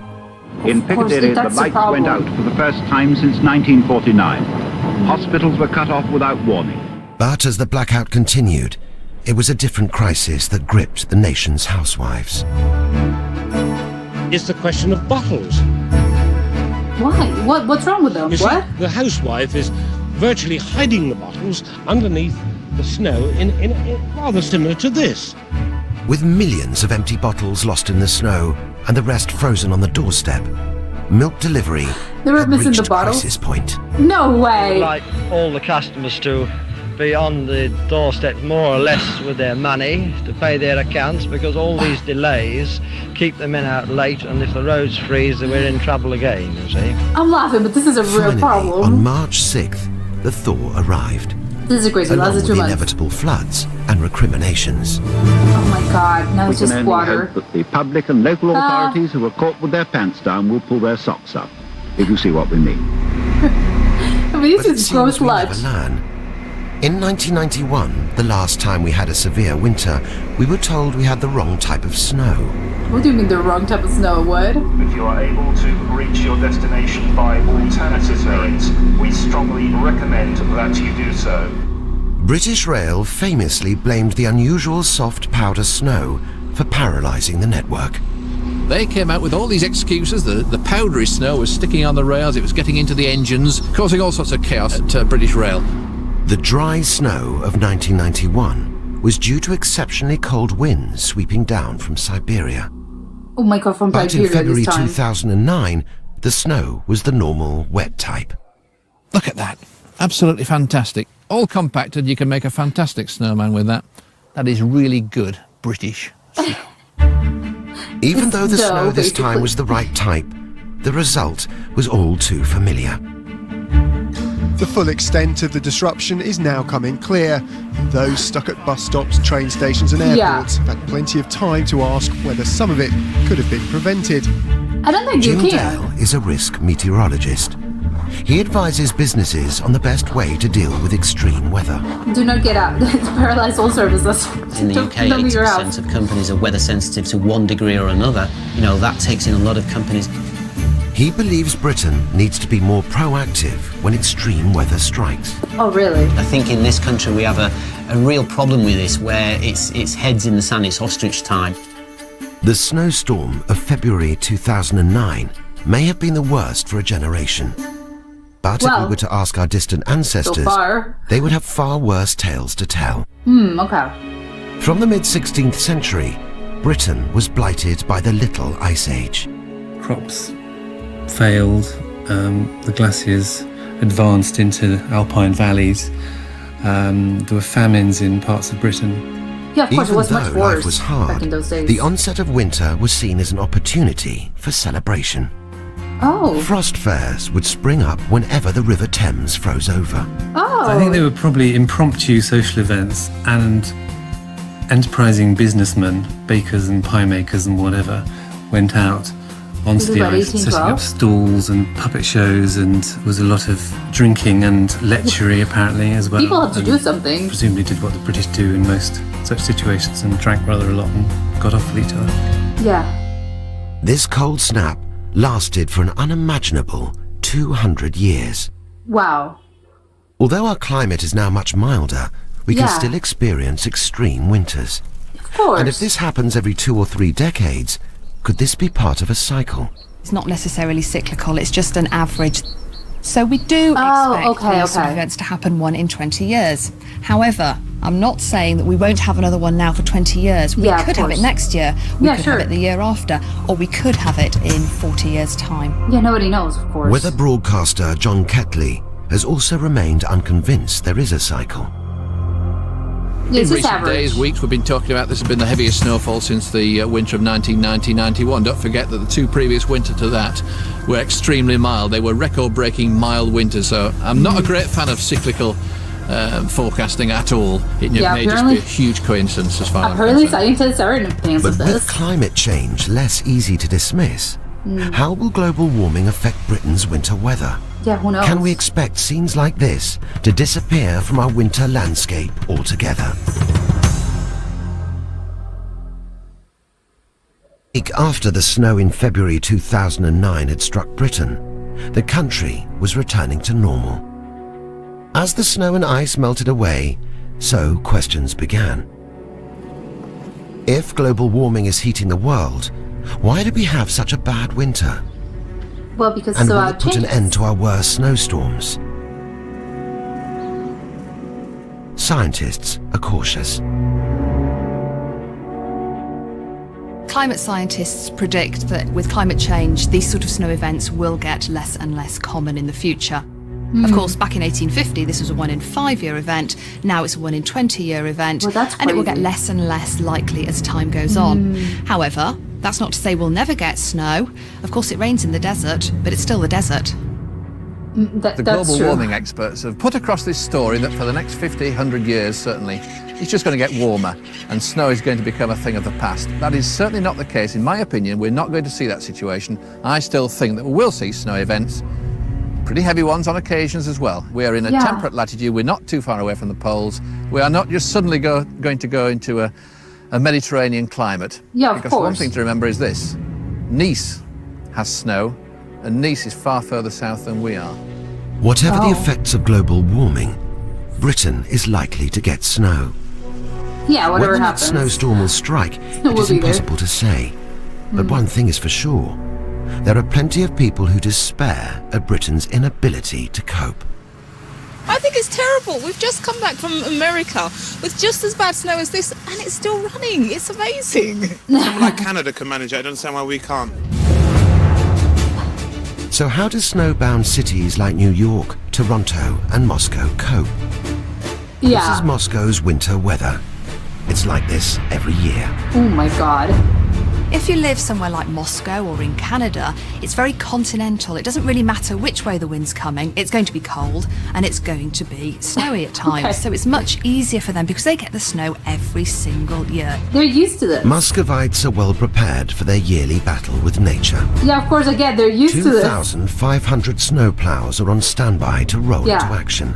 In Piccadilly, the lights went out for the first time since 1949. Hospitals were cut off without warning. But as the blackout continued, it was a different crisis that gripped the nation's housewives. It's the question of bottles. Why? What's wrong with them? You see, What? the housewife is virtually hiding the bottles underneath the snow in rather similar to this. With millions of empty bottles lost in the snow and the rest frozen on the doorstep, milk delivery They were had missing the reached bottles? crisis point. No way. Like all the customers to be on the doorstep more or less with their money to pay their accounts, because all these delays keep the men out late, and if the roads freeze, then we're in trouble again, you see. I'm laughing, but this is a real Finally, problem. on March 6th, the thaw arrived, This is crazy. along Last with 2 the months. inevitable floods and recriminations. Oh my god, now it's We just can only water. hope that the public and local authorities who are caught with their pants down will pull their socks up, if you see what we mean. I mean, this But it is gross seems we lunch. never learn. In 1991, the last time we had a severe winter, we were told we had the wrong type of snow. What do you mean the wrong type of snow? What? If you are able to reach your destination by alternative means, we strongly recommend that you do so. British Rail famously blamed the unusual soft powder snow for paralysing the network. They came out with all these excuses. The powdery snow was sticking on the rails, it was getting into the engines, causing all sorts of chaos at British Rail. The dry snow of 1991 was due to exceptionally cold winds sweeping down from Siberia. Oh my god, from But in Siberia February this time. 2009, the snow was the normal wet type. Look at that. Absolutely fantastic. All compacted, you can make a fantastic snowman with that. That is really good British. Even It's though the dough, snow this time basically. was the right type, the result was all too familiar. The full extent of the disruption is now coming clear. Those stuck at bus stops, train stations and airports have had plenty of time to ask whether some of it could have been prevented. I don't think you Jim can. Dale is a risk meteorologist. He advises businesses on the best way to deal with extreme weather. Do not get out. It's paralyzed all services. In the Don't- UK, don't leave your house. 80% of companies are weather sensitive to one degree or another. You know, that takes in a lot of companies. He believes Britain needs to be more proactive when extreme weather strikes. Oh, really? I think in this country we have a real problem with this, where it's heads in the sand, it's ostrich time. The snowstorm of February 2009 may have been the worst for a generation. But if we were to ask our distant ancestors, they would have far worse tales to tell. Okay. From the mid-16th century, Britain was blighted by the Little Ice Age. Crops failed, the glaciers advanced into alpine valleys, there were famines in parts of Britain. Yeah, of course, it was much Even though worse life was hard, back in those days. the onset of winter was seen as an opportunity for celebration. Oh. Frost fairs would spring up whenever the River Thames froze over. Oh. I think they were probably impromptu social events, and enterprising businessmen, bakers and pie makers and whatever, went out onto the ice, setting up stalls and puppet shows, and there was a lot of drinking and lechery apparently as well. People had to do something. Presumably did what the British do in most such situations and drank rather a lot and got off with each other. Yeah. This cold snap lasted for an unimaginable 200 years. Wow. Although our climate is now much milder, we can still experience extreme winters. Of course. And if this happens every 2 or 3 decades, could this be part of a cycle? It's not necessarily cyclical, it's just an average. So we do expect these sort of events to happen 1 in 20 years. However, I'm not saying that we won't have another one now for 20 years. We could have it next year, we could have it the year after, or we could have it in 40 years' time. Yeah, nobody knows, of course. Weather broadcaster John Ketley has also remained unconvinced there is a cycle. In recent days, weeks, we've been talking about this has been the heaviest snowfall since the winter of 1990-91. Don't forget that the 2 previous winters to that were extremely mild. They were record-breaking mild winters, so I'm not a great fan of cyclical forecasting at all. It may just be a huge coincidence as far as apparently scientists are in opinions of But this. with climate change less easy to dismiss, how will global warming affect Britain's winter weather? Yeah, who knows? Can we expect scenes like this to disappear from our winter landscape altogether? A week after the snow in February 2009 had struck Britain, the country was returning to normal. As the snow and ice melted away, so questions began. If global warming is heating the world, why do we have such a bad winter? Well, because and will it put an end to our worst snowstorms? Scientists are cautious. Climate scientists predict that with climate change, these sort of snow events will get less and less common in the future. Of course, back in 1850, this was a 1 in 5 year event. Now it's a 1 in 20 year event. And it will get less and less likely as time goes on. However, that's not to say we'll never get snow. Of course, it rains in the desert, but it's still the desert. The global warming experts have put across this story that for the next 50, 100 years, certainly, it's just going to get warmer and snow is going to become a thing of the past. That is certainly not the case. In my opinion, we're not going to see that situation. I still think that we will see snow events, pretty heavy ones on occasions as well. We are in a temperate latitude. We're not too far away from the poles. We are not just suddenly going to go into a Mediterranean climate. Yeah, of because course. one thing to remember is this. Nice has snow, and Nice is far further south than we are. Whatever the effects of global warming, Britain is likely to get snow. Yeah, whatever when the happens. next snowstorm will strike, it is impossible to say. But one thing is for sure. There are plenty of people who despair at Britain's inability to cope. I think it's terrible. We've just come back from America with just as bad snow as this, and it's still running. It's amazing. Someone like Canada can manage it. I don't understand why we can't. So how do snowbound cities like New York, Toronto and Moscow cope? Yeah. This is Moscow's winter weather. It's like this every year. Oh my God. If you live somewhere like Moscow or in Canada, it's very continental. It doesn't really matter which way the wind's coming. It's going to be cold and it's going to be snowy at times. So it's much easier for them because they get the snow every single year. They're used to this. Muscovites are well prepared for their yearly battle with nature. Yeah, of course, again, they're used to this. 2,500 snowplows are on standby to roll into action.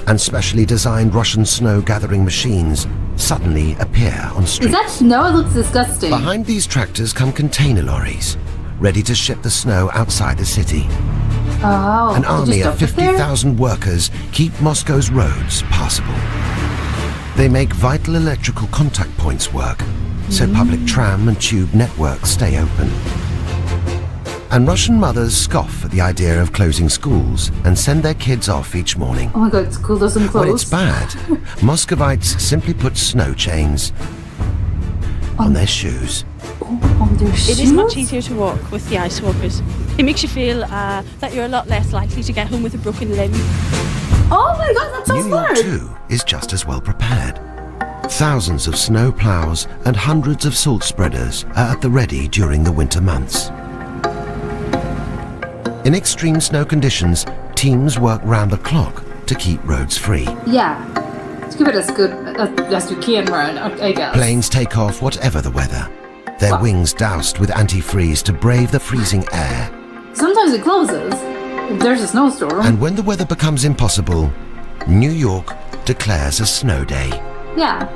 And specially designed Russian snow-gathering machines suddenly appear on street. Is that snow? It looks disgusting. Behind these tractors come container lorries, ready to ship the snow outside the city. Oh, An army of 50,000 workers keep Moscow's roads passable. They make vital electrical contact points work, so public tram and tube networks stay open. And Russian mothers scoff at the idea of closing schools and send their kids off each morning. Oh my god, school doesn't close. When it's bad, Muscovites simply put snow chains on their shoes. On their shoes? It is much easier to walk with the ice walkers. It makes you feel that you're a lot less likely to get home with a broken limb. Oh my god, that's so smart! New York, too, is just as well prepared. Thousands of snow plows and hundreds of salt spreaders are at the ready during the winter months. In extreme snow conditions, teams work round the clock to keep roads free. Yeah, to keep it as good as you can run, I guess. Planes take off whatever the weather, their wings doused with antifreeze to brave the freezing air. Sometimes it closes if there's a snowstorm. And when the weather becomes impossible, New York declares a snow day. Yeah.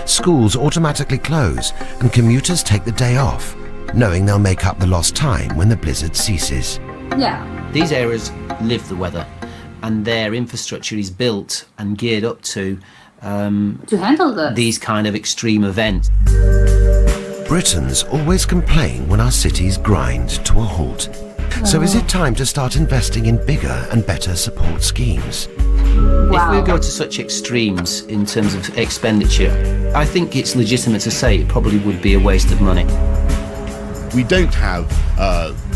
Schools automatically close and commuters take the day off, knowing they'll make up the lost time when the blizzard ceases. Yeah. These areas live the weather, and their infrastructure is built and geared up to handle this. These kind of extreme events. Britons always complain when our cities grind to a halt. So is it time to start investing in bigger and better support schemes? Wow. If we go to such extremes in terms of expenditure, I think it's legitimate to say it probably would be a waste of money. We don't have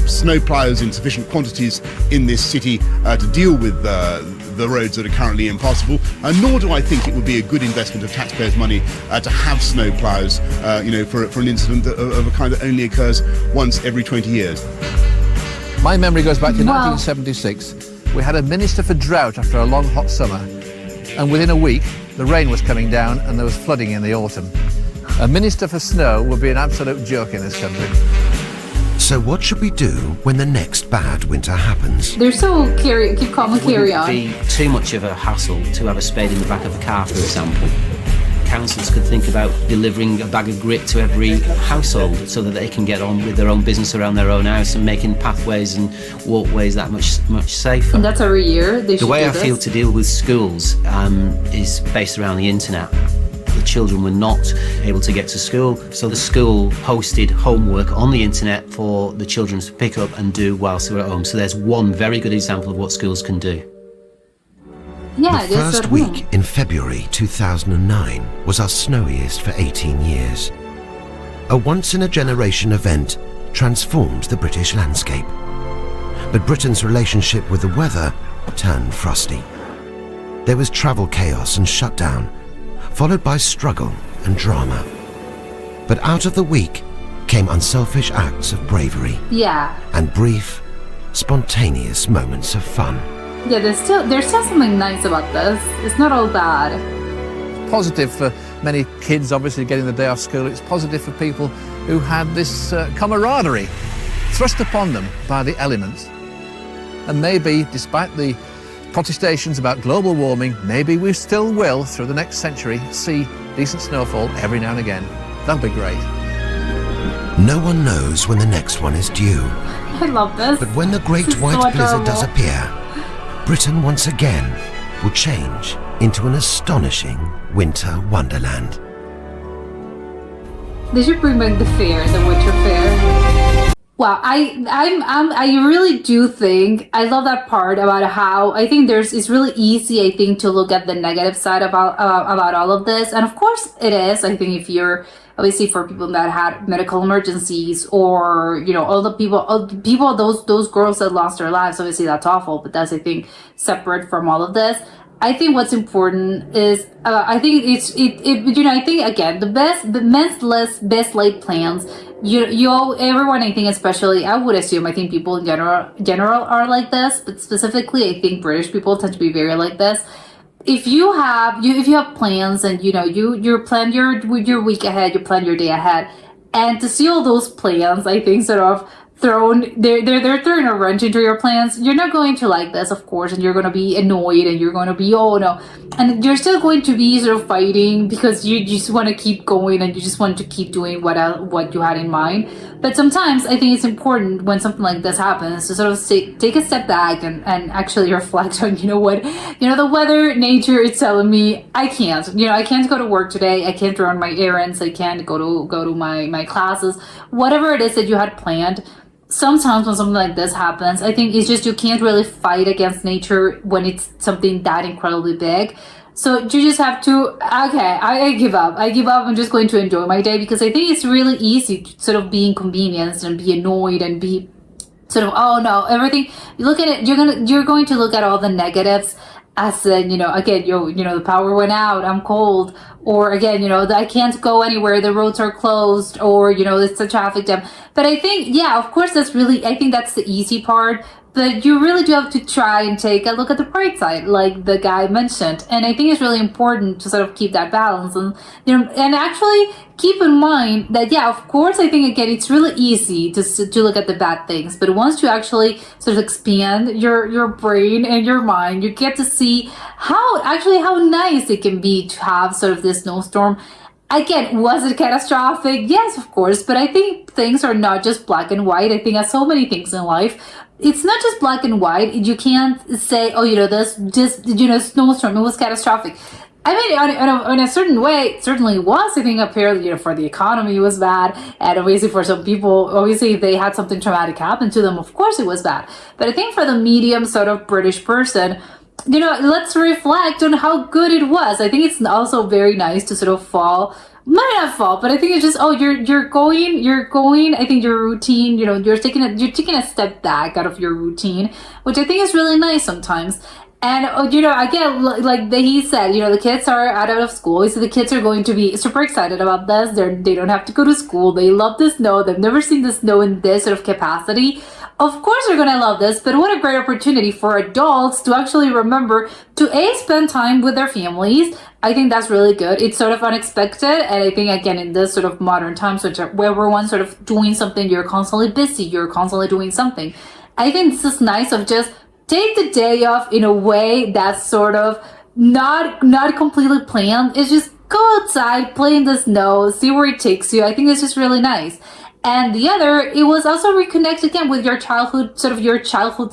snow ploughs in sufficient quantities in this city to deal with the roads that are currently impassable, nor do I think it would be a good investment of taxpayers' money to have snow ploughs, for an incident of a kind that only occurs once every 20 years. My memory goes back to 1976. We had a minister for drought after a long hot summer, and within a week the rain was coming down and there was flooding in the autumn. A minister for snow would be an absolute joke in this country. So what should we do when the next bad winter happens? They're so keep calm and carry on. It wouldn't be too much of a hassle to have a spade in the back of a car, for example. Councils could think about delivering a bag of grit to every household so that they can get on with their own business around their own house and making pathways and walkways that much safer. And that's every year? The way I feel to deal with schools is based around the internet. The children were not able to get to school, so the school posted homework on the internet for the children to pick up and do whilst they were at home. So there's one very good example of what schools can do. Yeah, the first week in February 2009 was our snowiest for 18 years. A once-in-a-generation event transformed the British landscape. But Britain's relationship with the weather turned frosty. There was travel chaos and shutdown, followed by struggle and drama. But out of the week came unselfish acts of bravery. Yeah. And brief, spontaneous moments of fun. Yeah, there's still something nice about this. It's not all bad. Positive for many kids, obviously, getting the day off school. It's positive for people who had this camaraderie thrust upon them by the elements. And maybe, despite the protestations about global warming, maybe we still will, through the next century, see decent snowfall every now and again. That'll be great. No one knows when the next one is due. I love this. But when the great white blizzard does appear, Britain once again will change into an astonishing winter wonderland. They should bring back the fair, the winter fair. Wow, I really do think I love that part about how I think it's really easy, I think, to look at the negative side about all of this, and of course it is. I think if you're obviously for people that had medical emergencies, or all the people those girls that lost their lives, obviously that's awful, but that's, I think, separate from all of this. I think what's important is I think I think again the best laid plans. Everyone, I think, especially I would assume, I think people in general are like this, but specifically I think British people tend to be very like this. If you have plans and you plan your week ahead, you plan your day ahead, and to see all those plans, I think, sort of they're throwing a wrench into your plans, you're not going to like this, of course, and you're going to be annoyed, and you're going to be, oh no, and you're still going to be sort of fighting because you just want to keep going and you just want to keep doing what you had in mind. But sometimes I think it's important when something like this happens to sort of take a step back and actually reflect on, the weather, nature is telling me I can't go to work today, I can't run my errands, I can't go to my classes, whatever it is that you had planned. sometimes when something like this happens, I think it's just you can't really fight against nature when it's something that incredibly big. So you just have to, okay, I give up. I'm just going to enjoy my day, because I think it's really easy to sort of be inconvenienced and be annoyed and be sort of, oh no, everything, you look at it, you're going to look at all the negatives as in, again, the power went out, I'm cold, or again, I can't go anywhere, the roads are closed, or, it's a traffic jam. But I think, yeah, of course, I think that's the easy part. But you really do have to try and take a look at the bright side, like the guy mentioned. And I think it's really important to sort of keep that balance. And, and actually keep in mind that, yeah, of course, I think, again, it's really easy to look at the bad things. But once you actually sort of expand your brain and your mind, you get to see how nice it can be to have sort of this snowstorm. Again, was it catastrophic? Yes, of course. But I think things are not just black and white. I think as so many things in life, it's not just black and white. You can't say, oh, this snowstorm, it was catastrophic. I mean, in a certain way, it certainly was. I think up here, for the economy, it was bad. And obviously for some people, if they had something traumatic happen to them, of course it was bad. But I think for the medium sort of British person, let's reflect on how good it was. I think it's also very nice to sort of might not fall, but I think it's just, you're going, I think your routine, you're taking a step back out of your routine, which I think is really nice sometimes. And, again, like he said, the kids are out of school, so the kids are going to be super excited about this. They don't have to go to school. They love the snow. They've never seen the snow in this sort of capacity. Of course they're going to love this, but what a great opportunity for adults to actually remember to spend time with their families. I think that's really good. It's sort of unexpected, and I think, again, in this sort of modern times, where everyone's sort of doing something, you're constantly busy, you're constantly doing something. I think this is nice of just take the day off in a way that's sort of not completely planned. It's just go outside, play in the snow, see where it takes you. I think it's just really nice. And the other, it was also reconnect again with your childhood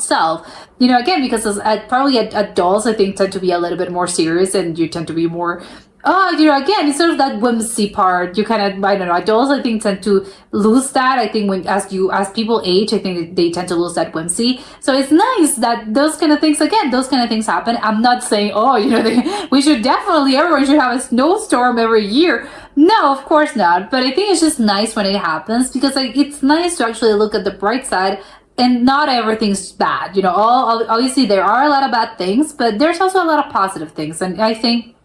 self. Again, because probably adults, I think, tend to be a little bit more serious, and you tend to be more, again, it's sort of that whimsy part. You kind of, I don't know, adults, I think, tend to lose that. I think as people age, I think they tend to lose that whimsy. So it's nice that those kind of things happen. I'm not saying, everyone should have a snowstorm every year. No, of course not. But I think it's just nice when it happens, because it's nice to actually look at the bright side, and not everything's bad. Obviously there are a lot of bad things, but there's also a lot of positive things. And I think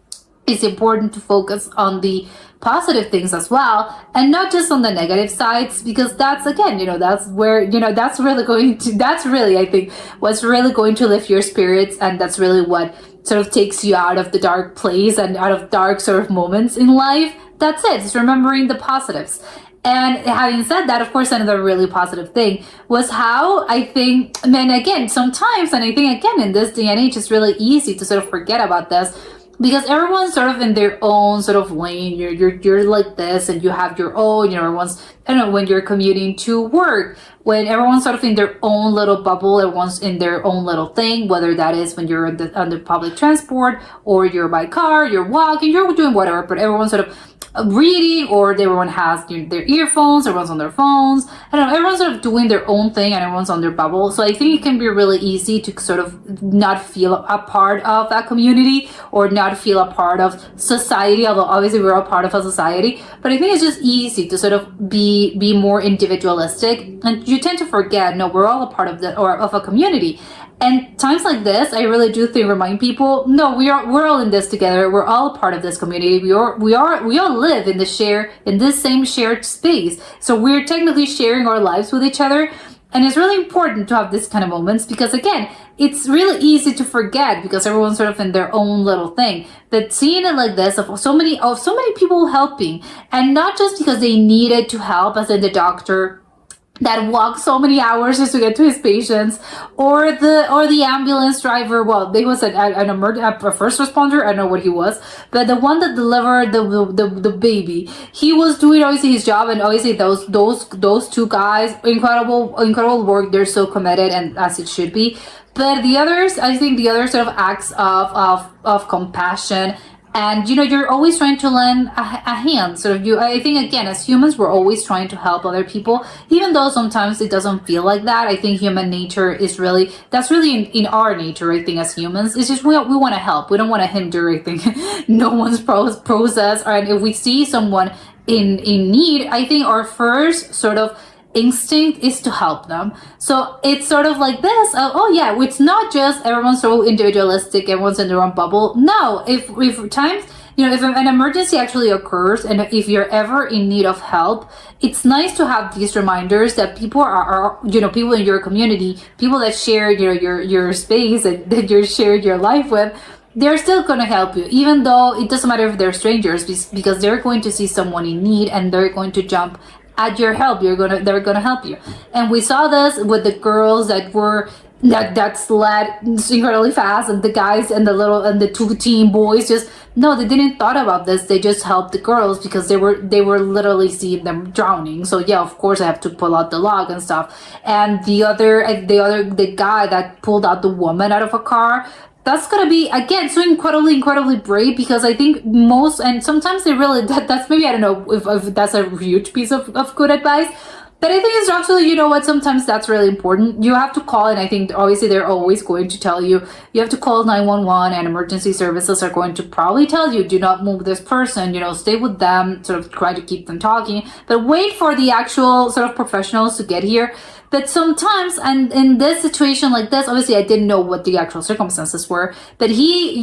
it's important to focus on the positive things as well, and not just on the negative sides, because that's, again, that's where, that's really, I think, what's really going to lift your spirits, and that's really what sort of takes you out of the dark place and out of dark sort of moments in life. That's it. It's remembering the positives. And having said that, of course, another really positive thing was how I think, and again, sometimes, and I think, again, in this day and age, it's really easy to sort of forget about this, because everyone's sort of in their own sort of lane. You're like this, and you have your own, everyone's, I don't know, when you're commuting to work, when everyone's sort of in their own little bubble, everyone's in their own little thing, whether that is when you're on the public transport, or you're by car, you're walking, you're doing whatever, but everyone's sort of reading, or everyone has their earphones, everyone's on their phones. I don't know, everyone's sort of doing their own thing, and everyone's on their bubble. So I think it can be really easy to sort of not feel a part of that community, or not feel a part of society, although obviously we're all part of a society. But I think it's just easy to sort of be more individualistic, and you tend to forget, no, we're all a part of of a community. And times like this, I really do remind people, no, we're all in this together. We're all a part of this community. We all live in this same shared space. So we're technically sharing our lives with each other. And it's really important to have this kind of moments, because, again, it's really easy to forget, because everyone's sort of in their own little thing. But seeing it like this, of so many people helping, and not just because they needed to help, as in the doctor that walked so many hours just to get to his patients, or the ambulance driver. Well, they was a first responder. I don't know what he was, but the one that delivered the baby, he was doing obviously his job, and obviously those two guys, incredible work. They're so committed, and as it should be. But the others, I think the other sort of acts of compassion And you're always trying to lend a hand. Sort of I think, again, as humans, we're always trying to help other people, even though sometimes it doesn't feel like that. I think human nature is really, that's really in our nature, I think, as humans. It's just we want to help. We don't want to hinder, I think, no one's process. And if we see someone in need, I think our first sort of instinct is to help them. So it's sort of like this, it's not just everyone's so individualistic, everyone's in their own bubble. No, if times, if an emergency actually occurs, and if you're ever in need of help, it's nice to have these reminders that people are people in your community, people that share your space and that you're shared your life with, they're still going to help you, even though it doesn't matter if they're strangers, because they're going to see someone in need and they're going to jump at your help. They're gonna help you. And we saw this with the girls that sled incredibly fast, and the guys and the two teen boys they didn't thought about this. They just helped the girls because they were literally seeing them drowning. So yeah, of course I have to pull out the log and stuff. And the guy that pulled out the woman out of a car, that's gonna be, again, so incredibly brave, because I think and sometimes they really, that's maybe, I don't know if that's a huge piece of good advice, but I think it's actually, sometimes that's really important. You have to call, and I think obviously they're always going to tell you have to call 911, and emergency services are going to probably tell you, do not move this person, stay with them, sort of try to keep them talking, but wait for the actual sort of professionals to get here. But sometimes, and in this situation like this, obviously I didn't know what the actual circumstances were, but he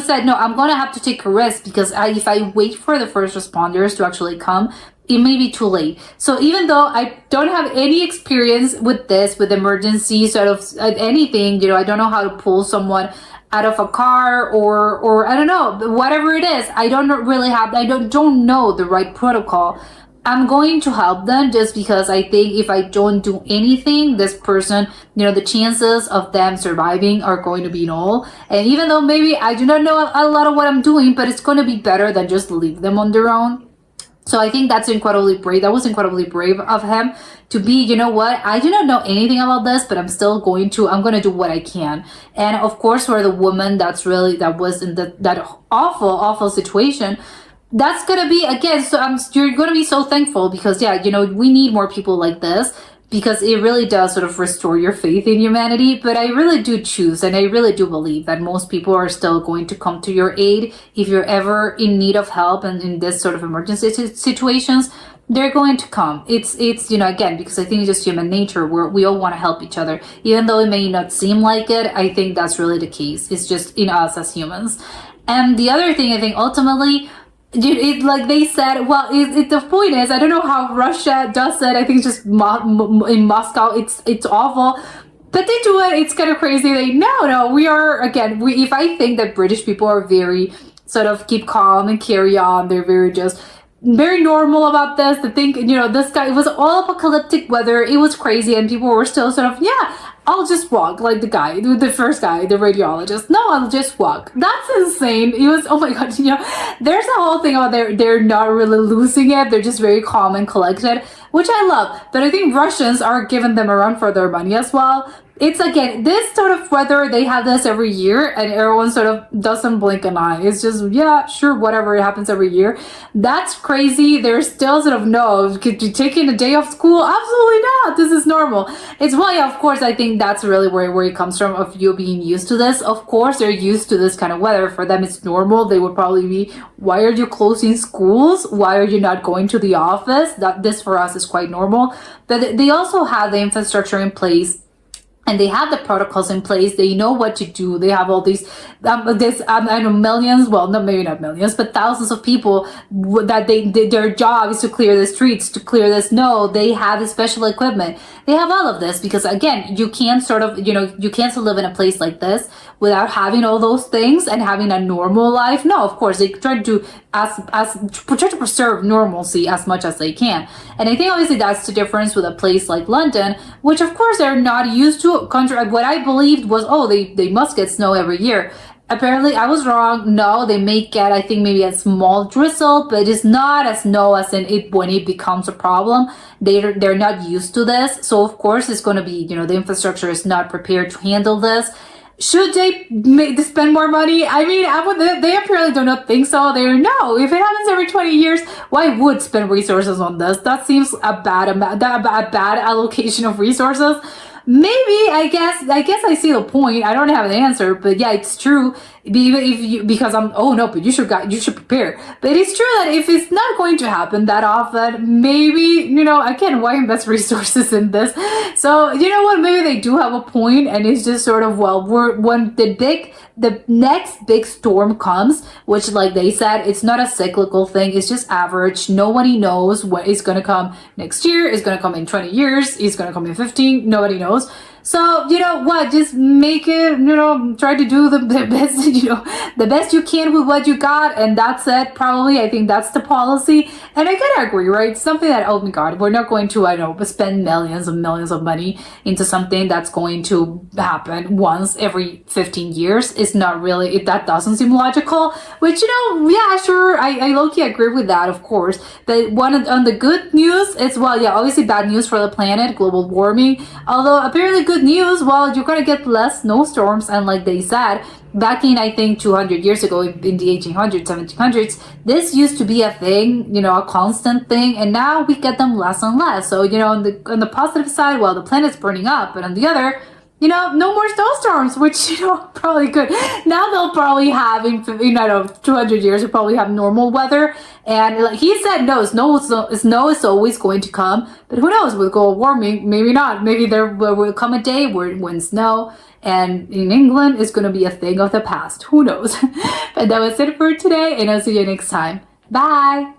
said, no, I'm going to have to take a risk, because if I wait for the first responders to actually come, it may be too late. So even though I don't have any experience with emergency sort of anything, I don't know how to pull someone out of a car or I don't know, whatever it is, I don't know the right protocol. I'm going to help them, just because I think if I don't do anything, this person, the chances of them surviving are going to be null. And even though maybe I do not know a lot of what I'm doing, but it's going to be better than just leave them on their own. So I think that's incredibly brave. That was incredibly brave of him to be, I do not know anything about this, but I'm going to do what I can. And of course, for the woman that was in that awful situation, that's gonna be, again, so you're gonna be so thankful, because we need more people like this, because it really does sort of restore your faith in humanity. But I really do choose, and I really do believe that most people are still going to come to your aid if you're ever in need of help, and in this sort of emergency situations, they're going to come. It's again, because I think it's just human nature, where we all want to help each other, even though it may not seem like it. I think that's really the case. It's just in us as humans. And the other thing, I think ultimately, like they said, the point is, I don't know how Russia does it. I think it's just in Moscow, it's awful, but they do it. It's kind of crazy. If I think that British people are very sort of keep calm and carry on, they're very normal about this. To think, this guy, it was all apocalyptic weather, it was crazy, and people were still sort of, I'll just walk, like the first guy, the radiologist. No, I'll just walk. That's insane. It was, oh my God, there's a whole thing about they're not really losing it. They're just very calm and collected, which I love. But I think Russians are giving them a run for their money as well. It's, again, this sort of weather, they have this every year, and everyone sort of doesn't blink an eye. It's just, sure, whatever, it happens every year. That's crazy. They're still sort of, no, could you take in a day off school? Absolutely not. This is normal. It's, of course, I think that's really where it comes from, of you being used to this. Of course, they're used to this kind of weather. For them, it's normal. They would probably be, why are you closing schools? Why are you not going to the office? This for us is quite normal. But they also have the infrastructure in place, and they have the protocols in place. They know what to do. They have all these, I know millions, well, no, maybe not millions, but thousands of people that their job is to clear the streets, to clear the snow. They have the special equipment. They have all of this, because again, you can't you can't live in a place like this without having all those things and having a normal life. No, of course, they try to try to preserve normalcy as much as they can. And I think obviously that's the difference with a place like London, which of course they're not used to. What I believed was, they must get snow every year. Apparently I was wrong. No, they may get, I think, maybe a small drizzle, but it's not as snow as in it when it becomes a problem. They're not used to this. So of course it's going to be, the infrastructure is not prepared to handle this. Should they spend more money? I mean, they apparently do not think so. They don't know. If it happens every 20 years, why would spend resources on this? That seems a bad allocation of resources. Maybe, I guess I see the point. I don't have an answer, but yeah, it's true. Because but you should prepare. But it's true that if it's not going to happen that often, maybe, again, why invest resources in this? So, you know what, maybe they do have a point, and it's just sort of, when the next big storm comes, which, like they said, it's not a cyclical thing, it's just average. Nobody knows what is going to come next year, is going to come in 20 years, is going to come in 15, nobody knows. So, you know what, just make it, try to do the best, the best you can with what you got, and that's it, probably. I think that's the policy, and I kind of agree, right? Something that, oh my God, we're not going to, spend millions and millions of money into something that's going to happen once every 15 years. It's not really, that doesn't seem logical, which, yeah, sure, I low-key agree with that, of course. But on the good news, it's, obviously bad news for the planet, global warming, although apparently good news, you're going to get less snowstorms, and like they said, back in, I think, 200 years ago, in the 1800s, 1700s, this used to be a thing, a constant thing, and now we get them less and less. So, on the positive side, the planet's burning up, but on the other, no more snowstorms, which, probably good. Now they'll probably have, in 200 years, they'll probably have normal weather. And like he said, no, snow is always going to come. But who knows, with global warming, maybe not. Maybe there will come a day when snow and in England is going to be a thing of the past. Who knows? But that was it for today, and I'll see you next time. Bye!